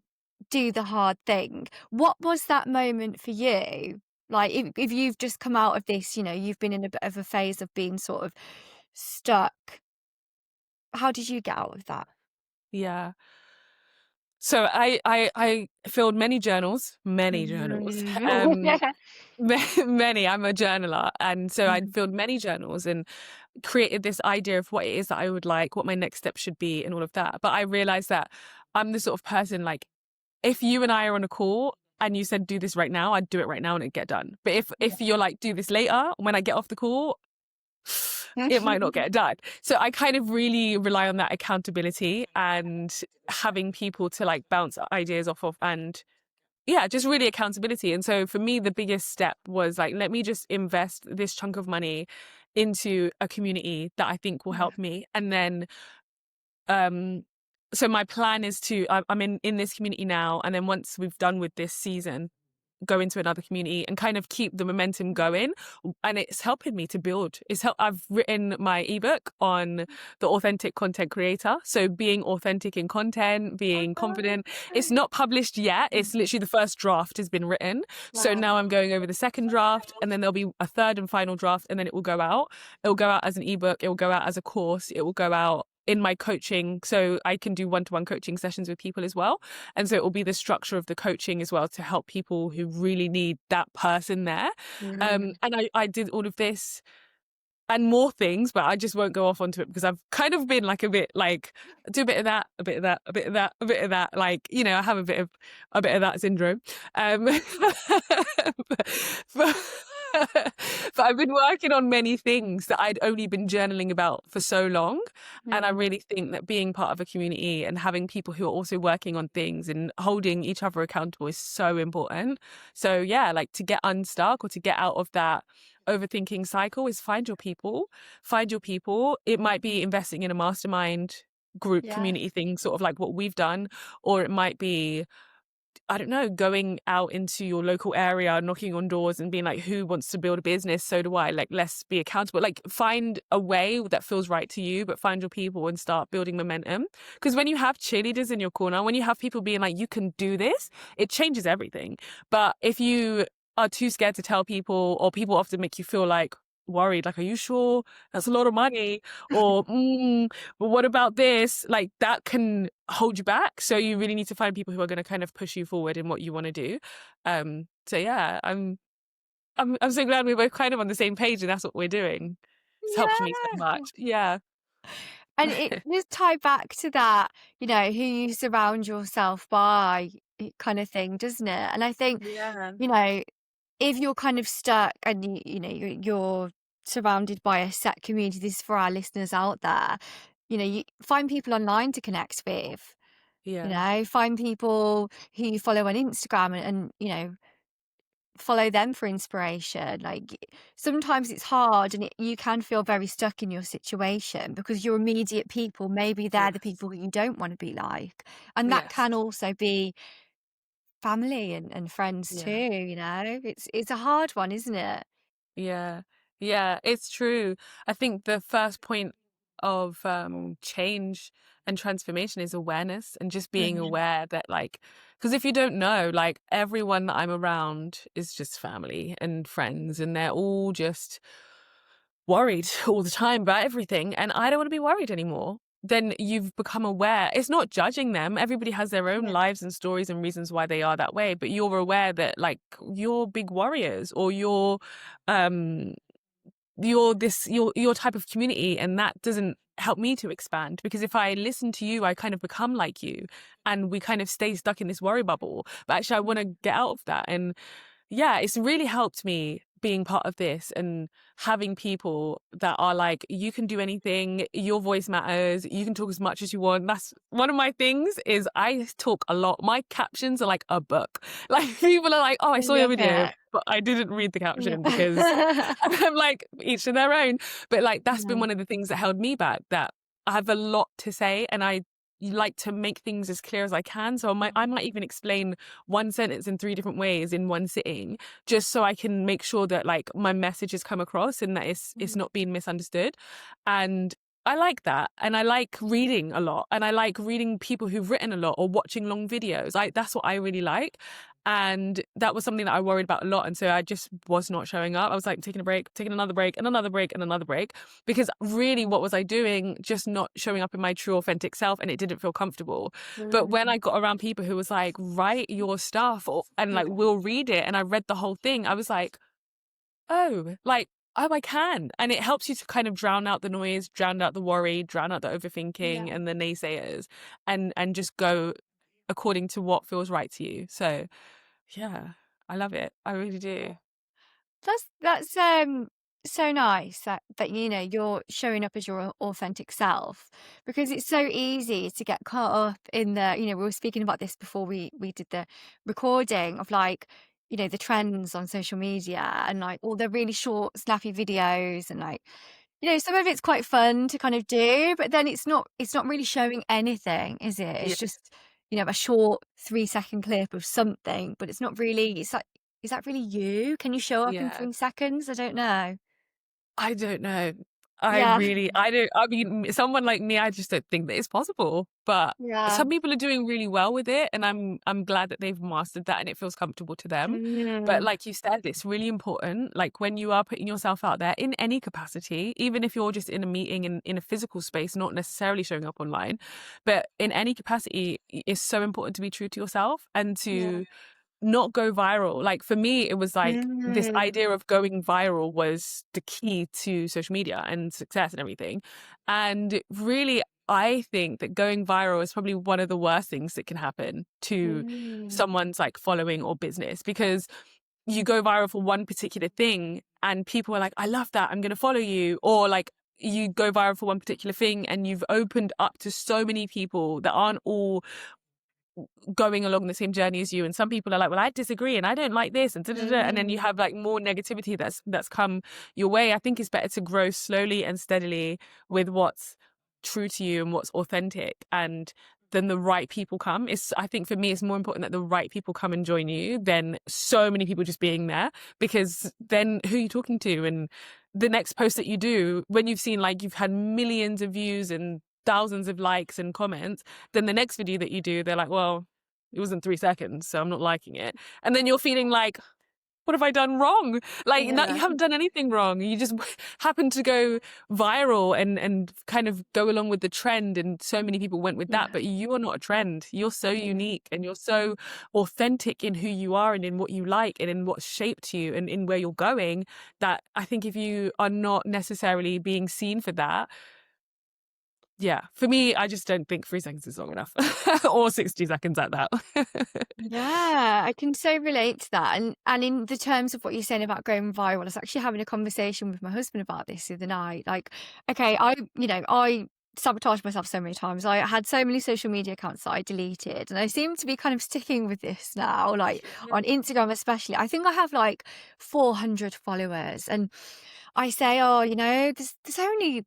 do the hard thing. What was that moment for you? Like if you've just come out of this, you know, you've been in a bit of a phase of being sort of stuck. How did you get out of that? Yeah. So I filled many journals, Yeah. many. I'm a journaler, and so I Mhm. filled many journals and created this idea of what it is that I would like, what my next step should be, and all of that. But I realized that I'm the sort of person like, if you and I are on a call and you said do this right now, I'd do it right now and it'd get done. But if you're like do this later, when I get off the call, it might not get done. So I kind of really rely on that accountability and having people to like bounce ideas off of, and yeah, just really accountability. And so for me, the biggest step was like, let me just invest this chunk of money into a community that I think will help me. And then, so my plan is I'm in this community now. And then once we've done with this season, go into another community and kind of keep the momentum going. And it's helping me to build. I've written my ebook on the authentic content creator. So being authentic in content, being confident. It's not published yet. It's literally the first draft has been written. So now I'm going over the second draft, and then there'll be a third and final draft, and then it will go out. It will go out as an ebook. It will go out as a course. It will go out in my coaching. So I can do one-to-one coaching sessions with people as well. And so it will be the structure of the coaching as well to help people who really need that person there. And I did all of this and more things, but I just won't go off onto it because I've kind of been like a bit like, do a bit of that, a bit of that, a bit of that, a bit of that. Like, you know, I have a bit of that syndrome. But, but I've been working on many things that I'd only been journaling about for so long. And I really think that being part of a community and having people who are also working on things and holding each other accountable is so important. So yeah, like to get unstuck or to get out of that overthinking cycle is find your people. It might be investing in a mastermind group community thing, sort of like what we've done, or it might be, I don't know, going out into your local area, knocking on doors and being like, who wants to build a business? So do I. Like, let's be accountable. Like, find a way that feels right to you, but find your people and start building momentum. Because when you have cheerleaders in your corner, when you have people being like, you can do this, it changes everything. But if you are too scared to tell people, or people often make you feel like worried, like, are you sure that's a lot of money? Or but what about this? Like that can hold you back. So you really need to find people who are going to kind of push you forward in what you want to do. So yeah, I'm so glad we were kind of on the same page and that's what we're doing. It's helped me so much. Yeah. And it just tie back to that, you know, who you surround yourself by kind of thing, doesn't it? And I think, Yeah. you know, if you're kind of stuck and you know you're surrounded by a set community. This is for our listeners out there. You find people online to connect with, Yeah. find people who you follow on Instagram and follow them for inspiration. Like sometimes it's hard and you can feel very stuck in your situation because your immediate people, maybe they're the Yes. people who you don't want to be like. And that Yes. can also be family and friends too, Yeah. It's a hard one, isn't it? Yeah. Yeah, it's true. I think the first point of change and transformation is awareness, and just being Mhm. aware that, like, because if you don't know, like, everyone that I'm around is just family and friends, and they're all just worried all the time about everything, and I don't want to be worried anymore. Then you've become aware. It's not judging them. Everybody has their own Yeah. lives and stories and reasons why they are that way, but you're aware that, like, you're big warriors, or um you're this your type of community, and that doesn't help me to expand, because if I listen to you, I kind of become like you, and we kind of stay stuck in this worry bubble. But actually I want to get out of that. And yeah, it's really helped me being part of this and having people that are like, you can do anything, your voice matters, you can talk as much as you want. That's one of my things, is I talk a lot. My captions are like a book. Like, people are like, oh, I I saw your love video, it. but I didn't read the caption because Yeah. I'm like, each to their own. But like, that's been Yeah. one of the things that held me back, that I have a lot to say, and I like to make things as clear as I can. So I might even explain one sentence in 3 different ways in one sitting, just so I can make sure that, like, my message has come across and that it's not being misunderstood. And I like that. And I like reading a lot, and I like reading people who've written a lot, or watching long videos. That's what I really like. And that was something that I worried about a lot. And so I just was not showing up. I was like taking a break, taking another break, and another break, and another break. Because really, what was I doing? Just not showing up in my true, authentic self, and it didn't feel comfortable. But when I got around people who was like, write your stuff, and like, we'll read it, and I read the whole thing, I was like, oh, like, oh, I can. And it helps you to kind of drown out the noise, drown out the worry, drown out the overthinking Yeah. and the naysayers, and just go according to what feels right to you. So yeah, I love it. I really do. That's so nice that you're showing up as your authentic self, because it's so easy to get caught up in we were speaking about this before we did the recording of, like, the trends on social media and like all the really short snappy videos, and like some of it's quite fun to kind of do, but then it's not really showing anything, is it? Yeah. It's just a short 3-second clip of something, but it's not really. It's like, is that really you? Can you show up in Yeah. 3 seconds? I don't know. I don't know. Yeah. I don't, I mean, someone like me, I just don't think that it's possible. But Yeah. some people are doing really well with it, and I'm glad that they've mastered that and it feels comfortable to them. But Mm. like you said, it's really important. Like, when you are putting yourself out there in any capacity, even if you're just in a meeting in a physical space, not necessarily showing up online, but in any capacity, it's so important to be true to yourself and Yeah. to not go viral. Like, for me, it was like, this Mm. idea of going viral was the key to social media and success and everything. And really, I think that going viral is probably one of the worst things that can happen to Mm. someone's, like, following or business, because you go viral for one particular thing and people are like, I love that, I'm going to follow you. Or like, you go viral for one particular thing and you've opened up to so many people that aren't all going along the same journey as you. And some people are like, well, I disagree and I don't like this, and da-da-da. And then you Mm. have like more negativity that's come your way. I think it's better to grow slowly and steadily with what's true to you and what's authentic, and then the right people come. I think for me, it's more important that the right people come and join you than so many people just being there, because then who are you talking to? And the next post that you do, when you've seen, like, you've had millions of views and thousands of likes and comments, then the next video that you do, they're like, well, it was in 3 seconds, so I'm not liking it. And then you're feeling like, what have I done wrong? Like, no, you Yeah. haven't done anything wrong. You just happen to go viral and kind of go along with the trend. And so many people went with that, Yeah. but you are not a trend. You're so Mm. unique and you're so authentic in who you are and in what you like and in what's shaped you and in where you're going, that I think if you are not necessarily being seen for that, Yeah, for me, I just don't think 3 seconds is long enough or 60 seconds at that. Yeah, I can so relate to that. And in the terms of what you're saying about going viral, I was actually having a conversation with my husband about this the other night. Like, okay, I sabotaged myself so many times. I had so many social media accounts that I deleted, and I seem to be kind of sticking with this now, like Yeah. on Instagram especially. I think I have like 400 followers, and I say, oh, there's only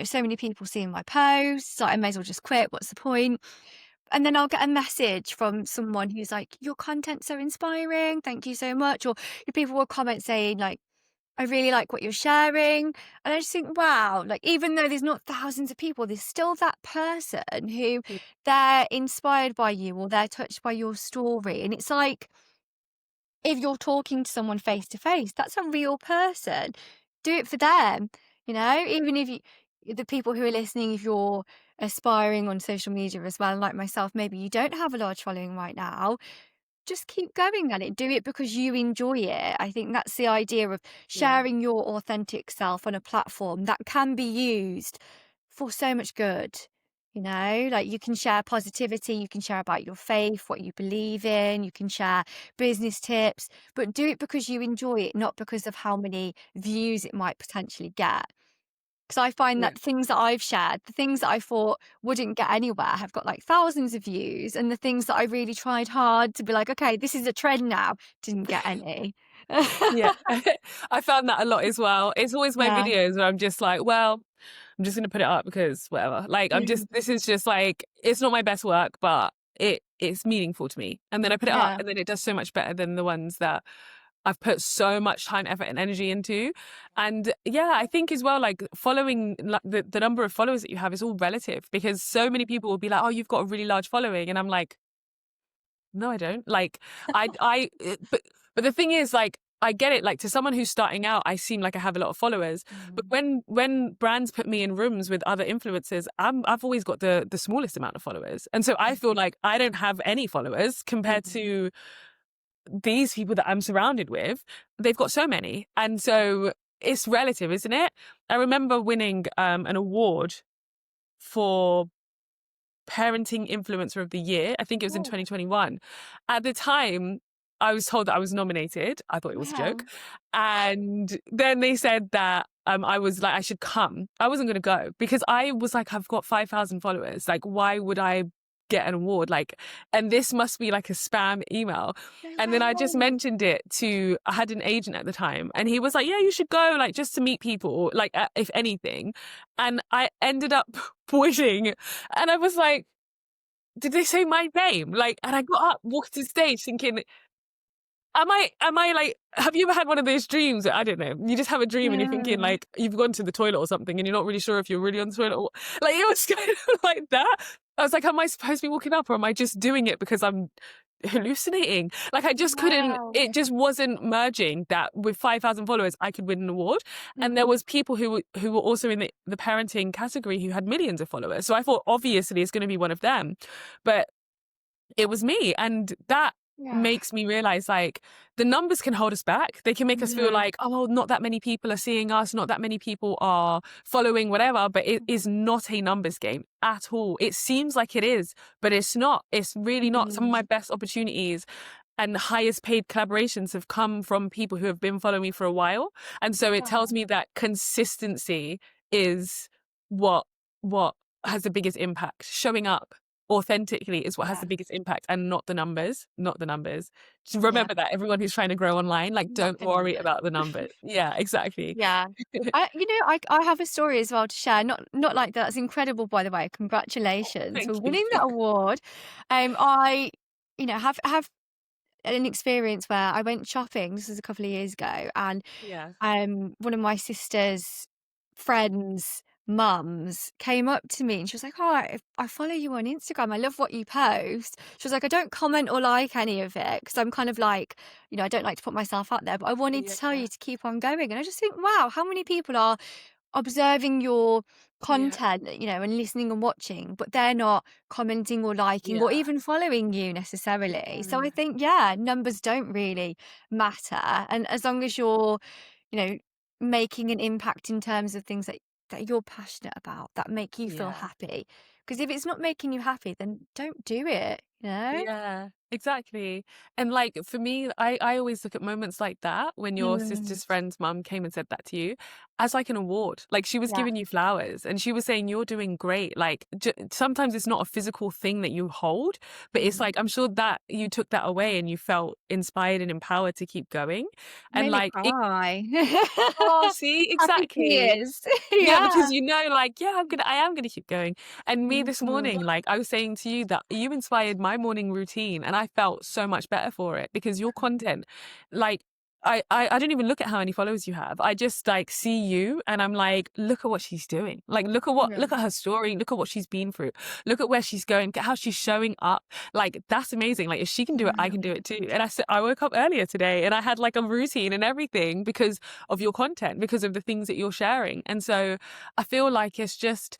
so many people seeing my posts, like I may as well just quit. What's the point? And then I'll get a message from someone who's like, your content's so inspiring. Thank you so much. Or people will comment saying like, I really like what you're sharing. And I just think, wow, like even though there's not thousands of people, there's still that person who Yeah. they're inspired by you or they're touched by your story. And it's like, if you're talking to someone face to face, that's a real person. Do it for them, even if the people who are listening, if you're aspiring on social media as well, like myself, maybe you don't have a large following right now, just keep going at it. Do it because you enjoy it. I think that's the idea of Yeah. sharing your authentic self on a platform that can be used for so much good. Like you can share positivity, you can share about your faith, what you believe in, you can share business tips, but do it because you enjoy it, not because of how many views it might potentially get. Because I find Yeah. that things that I've shared, the things that I thought wouldn't get anywhere have got like thousands of views. And the things that I really tried hard to be like, okay, this is a trend now, didn't get any. Yeah. I found that a lot as well. It's always my Yeah. videos where I'm just like, well, I'm just gonna put it up because whatever. Like this is just like it's not my best work, but it's meaningful to me. And then I put it up Yeah. and then it does so much better than the ones that I've put so much time, effort, and energy into. And yeah, I think as well, like following the number of followers that you have is all relative because so many people will be like, oh, you've got a really large following. And I'm like, no, I don't. Like, but the thing is, like, I get it. Like, to someone who's starting out, I seem like I have a lot of followers. But when brands put me in rooms with other influencers, I've always got the smallest amount of followers, and so I feel like I don't have any followers compared to these people that I'm surrounded with. They've got so many, and so it's relative, isn't it? I remember winning an award for Parenting Influencer of the Year. I think it was in Oh, 2021. At the time, I was told that I was nominated. I thought it was a joke. wow. And then they said that I was like, I should come. I wasn't going to go because I was like, I've got 5,000 followers. Like, why would I get an award? Like, and this must be like a spam email. And then I just Wow. mentioned it I had an agent at the time and he was like, yeah, you should go, like, just to meet people, like, if anything. And I ended up winning. And I was like, did they say my name? Like, and I got up, walked to the stage thinking, am I like, have you ever had one of those dreams? I don't know. You just have a dream and you're thinking Yeah. like you've gone to the toilet or something and you're not really sure if you're really on the toilet or like it was kind of like that. I was like, am I supposed to be walking up or am I just doing it because I'm hallucinating? Like I just couldn't, Wow. it just wasn't merging that with 5,000 followers, I could win an award. And there Mhm. was people who were also in the parenting category who had millions of followers. So I thought obviously it's going to be one of them, but it was me. And that Yeah. makes me realize like the numbers can hold us back. They can make us feel Mhm. like, oh, not that many people are seeing us, not that many people are following, whatever. But it is not a numbers game at all. It seems like it is, but it's not. It's really not. Some of my Mhm. best opportunities and highest paid collaborations have come from people who have been following me for a while. And so it tells Wow. me that consistency is what what has the biggest impact. Showing up authentically is what has Yeah. the biggest impact and not the numbers, not the numbers. Just Yeah. remember that everyone who's trying to grow online, like Not don't the worry number. about the numbers. Yeah, exactly. Yeah. I have a story as well to share. Not like that. That's incredible, by the way. Congratulations Thank for you. winning that award. I have an experience where I went shopping. This was a couple of years ago, and Yeah. one of my sister's friends' mums came up to me and she was like, "Oh, I follow you on Instagram. I love what you post." She was like, "I don't comment or like any of it because I'm kind of like, I don't like to put myself out there, but I wanted to tell Yeah. you to keep on going." And I just think, wow, how many people are observing your Yeah. content, and listening and watching, but they're not commenting or liking or Yeah. even following you necessarily. So Yeah. I think, yeah, numbers don't really matter. And as long as you're, you know, making an impact in terms of things that that you're passionate about, that make you feel Yeah. happy. Because if it's not making you happy, then don't do it, you know? Yeah, exactly. And like for me, I always look at moments like that when your Mm, sister's friend's mum came and said that to you as like an award. Like she was yeah. giving you flowers and she was saying you're doing great. Like sometimes it's not a physical thing that you hold, but it's Mm. like I'm sure that you took that away and you felt inspired and empowered to keep going. And Made me like cry. oh, see, Happy exactly. tears. Yeah, Yeah. because like, yeah, I am gonna keep going. And me this Mhm. morning, like I was saying to you that you inspired my morning routine and I felt so much better for it because your content, like I don't even look at how many followers you have. I just like see you and I'm like, look at what she's doing. Like Yeah. look at her story, look at what she's been through, look at where she's going, look at how she's showing up. Like that's amazing. Like if she can do it, I can do it too. And I woke up earlier today and I had like a routine and everything because of your content, because of the things that you're sharing. And so I feel like it's just,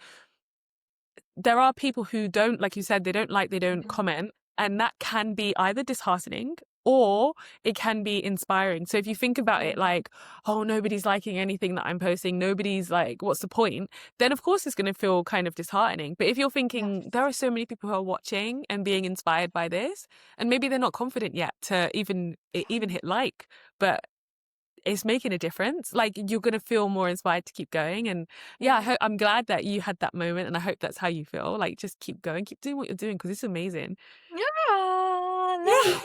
there are people who don't, like you said, they don't Mhm. comment. And that can be either disheartening or it can be inspiring. So if you think about it Mm. like, oh, nobody's liking anything that I'm posting, nobody's like, what's the point? Then of course it's going to feel kind of disheartening. But if you're thinking there Yes. are so many people who are watching and being inspired by this, and maybe they're not confident yet to even hit like, but it's making a difference. Like you're going to feel more inspired to keep going. And yeah, Yeah. I'm glad that you had that moment and I hope that's how you feel. Like just keep going, keep doing what you're doing because it's amazing. Yeah, Yeah.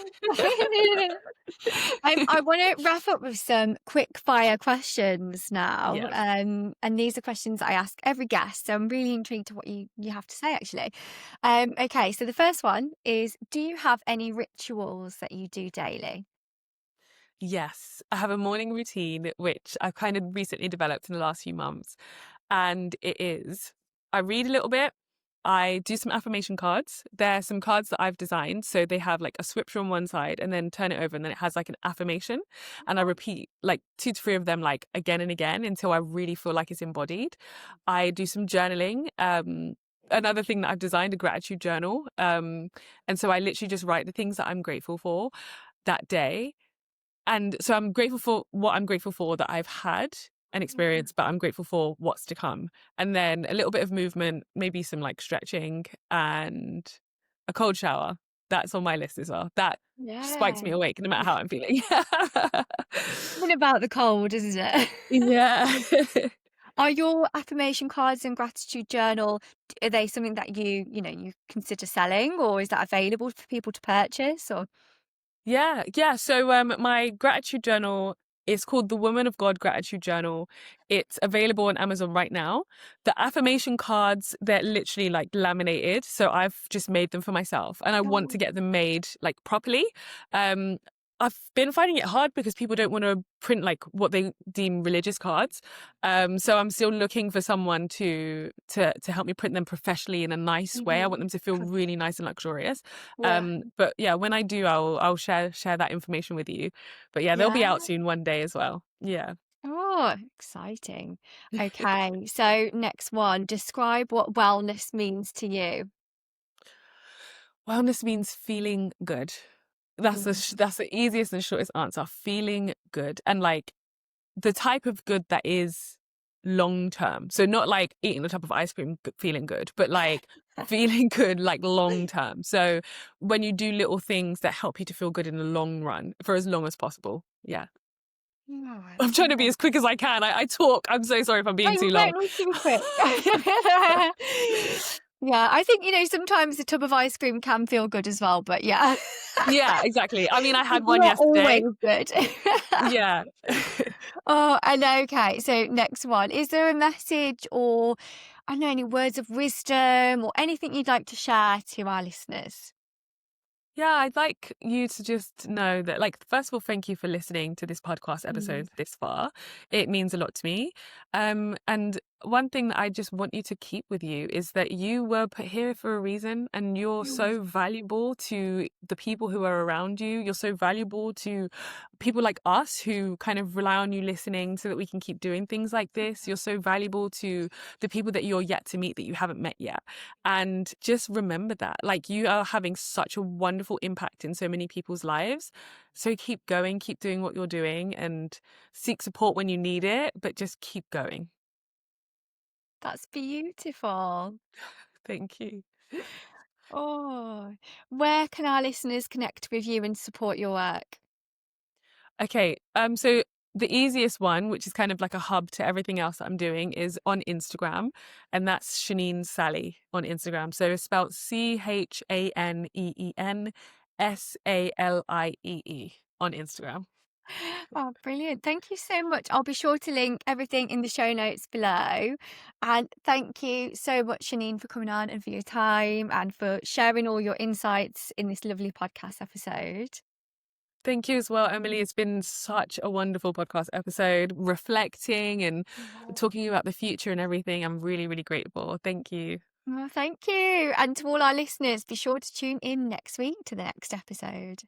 thanks. I want to wrap up with some quick fire questions now. Yeah. And these are questions I ask every guest. So I'm really intrigued to what you have to say, actually. Okay, so the first one is, do you have any rituals that you do daily? Yes. I have a morning routine, which I've kind of recently developed in the last few months. And it is, I read a little bit. I do some affirmation cards. There are some cards that I've designed. So they have like a scripture on one side and then turn it over and then it has like an affirmation. And I repeat like 2 to 3 of them like again and again until I really feel like it's embodied. I do some journaling. Another thing that I've designed, a gratitude journal. And so I literally just write the things that I'm grateful for that day. And so I'm grateful for what I'm grateful for that I've had an experience, but I'm grateful for what's to come. And then a little bit of movement, maybe some like stretching and a cold shower. That's on my list as well. That spikes Yeah. me awake no matter how I'm feeling. Something about the cold, isn't it? Yeah. Are your affirmation cards and gratitude journal, are they something that you consider selling, or is that available for people to purchase, or? Yeah. So my gratitude journal is called the Woman of God Gratitude Journal. It's available on Amazon right now. The affirmation cards, they're literally like laminated. So I've just made them for myself and I want to get them made like properly. Um I've been finding it hard because people don't want to print like what they deem religious cards. So I'm still looking for someone to help me print them professionally in a nice way. I want Mhm. them to feel really nice and luxurious. Yeah. But yeah, when I do, I'll share that information with you. But yeah, they'll be Yeah. out soon one day as well. Yeah. Oh, exciting. Okay, so next one, describe what wellness means to you. Wellness means feeling good. Mm. That's the easiest and shortest answer. Feeling good and like the type of good that is long term. So not like eating the top of ice cream, feeling good, but like feeling good like long term. So when you do little things that help you to feel good in the long run for as long as possible. Yeah. Oh, I'm trying to be as quick as I can. I talk. I'm so sorry if I'm no, being you too long. don't need to be quick. Yeah, I think, sometimes a tub of ice cream can feel good as well, but yeah. Yeah, exactly. I mean, I had one Not always yesterday. good. Yeah. Oh, and okay, so next one. Is there a message or, I don't know, any words of wisdom or anything you'd like to share to our listeners? Yeah, I'd like you to just know that, like, first of all, thank you for listening to this podcast Mm. episode this far. It means a lot to me. And one thing that I just want you to keep with you is that you were put here for a reason and you're Mm. so valuable to the people who are around you. You're so valuable to people like us who kind of rely on you listening so that we can keep doing things like this. You're so valuable to the people that you're yet to meet that you haven't met yet. And just remember that, like, you are having such a wonderful impact in so many people's lives. So keep going, keep doing what you're doing and seek support when you need it, but just keep going. That's beautiful. Thank you. Oh, where can our listeners connect with you and support your work? Okay, so the easiest one, which is kind of like a hub to everything else that I'm doing, is on Instagram, and that's Shaneen Saliee on Instagram. So it's spelled ChaneenSalie on Instagram. Oh, brilliant. Thank you so much. I'll be sure to link everything in the show notes below. And thank you so much, Shanine, for coming on and for your time and for sharing all your insights in this lovely podcast episode. Thank you as well, Emily. It's been such a wonderful podcast episode, reflecting and talking about the future and everything. I'm really, really grateful. Thank you. Well, thank you. And to all our listeners, be sure to tune in next week to the next episode.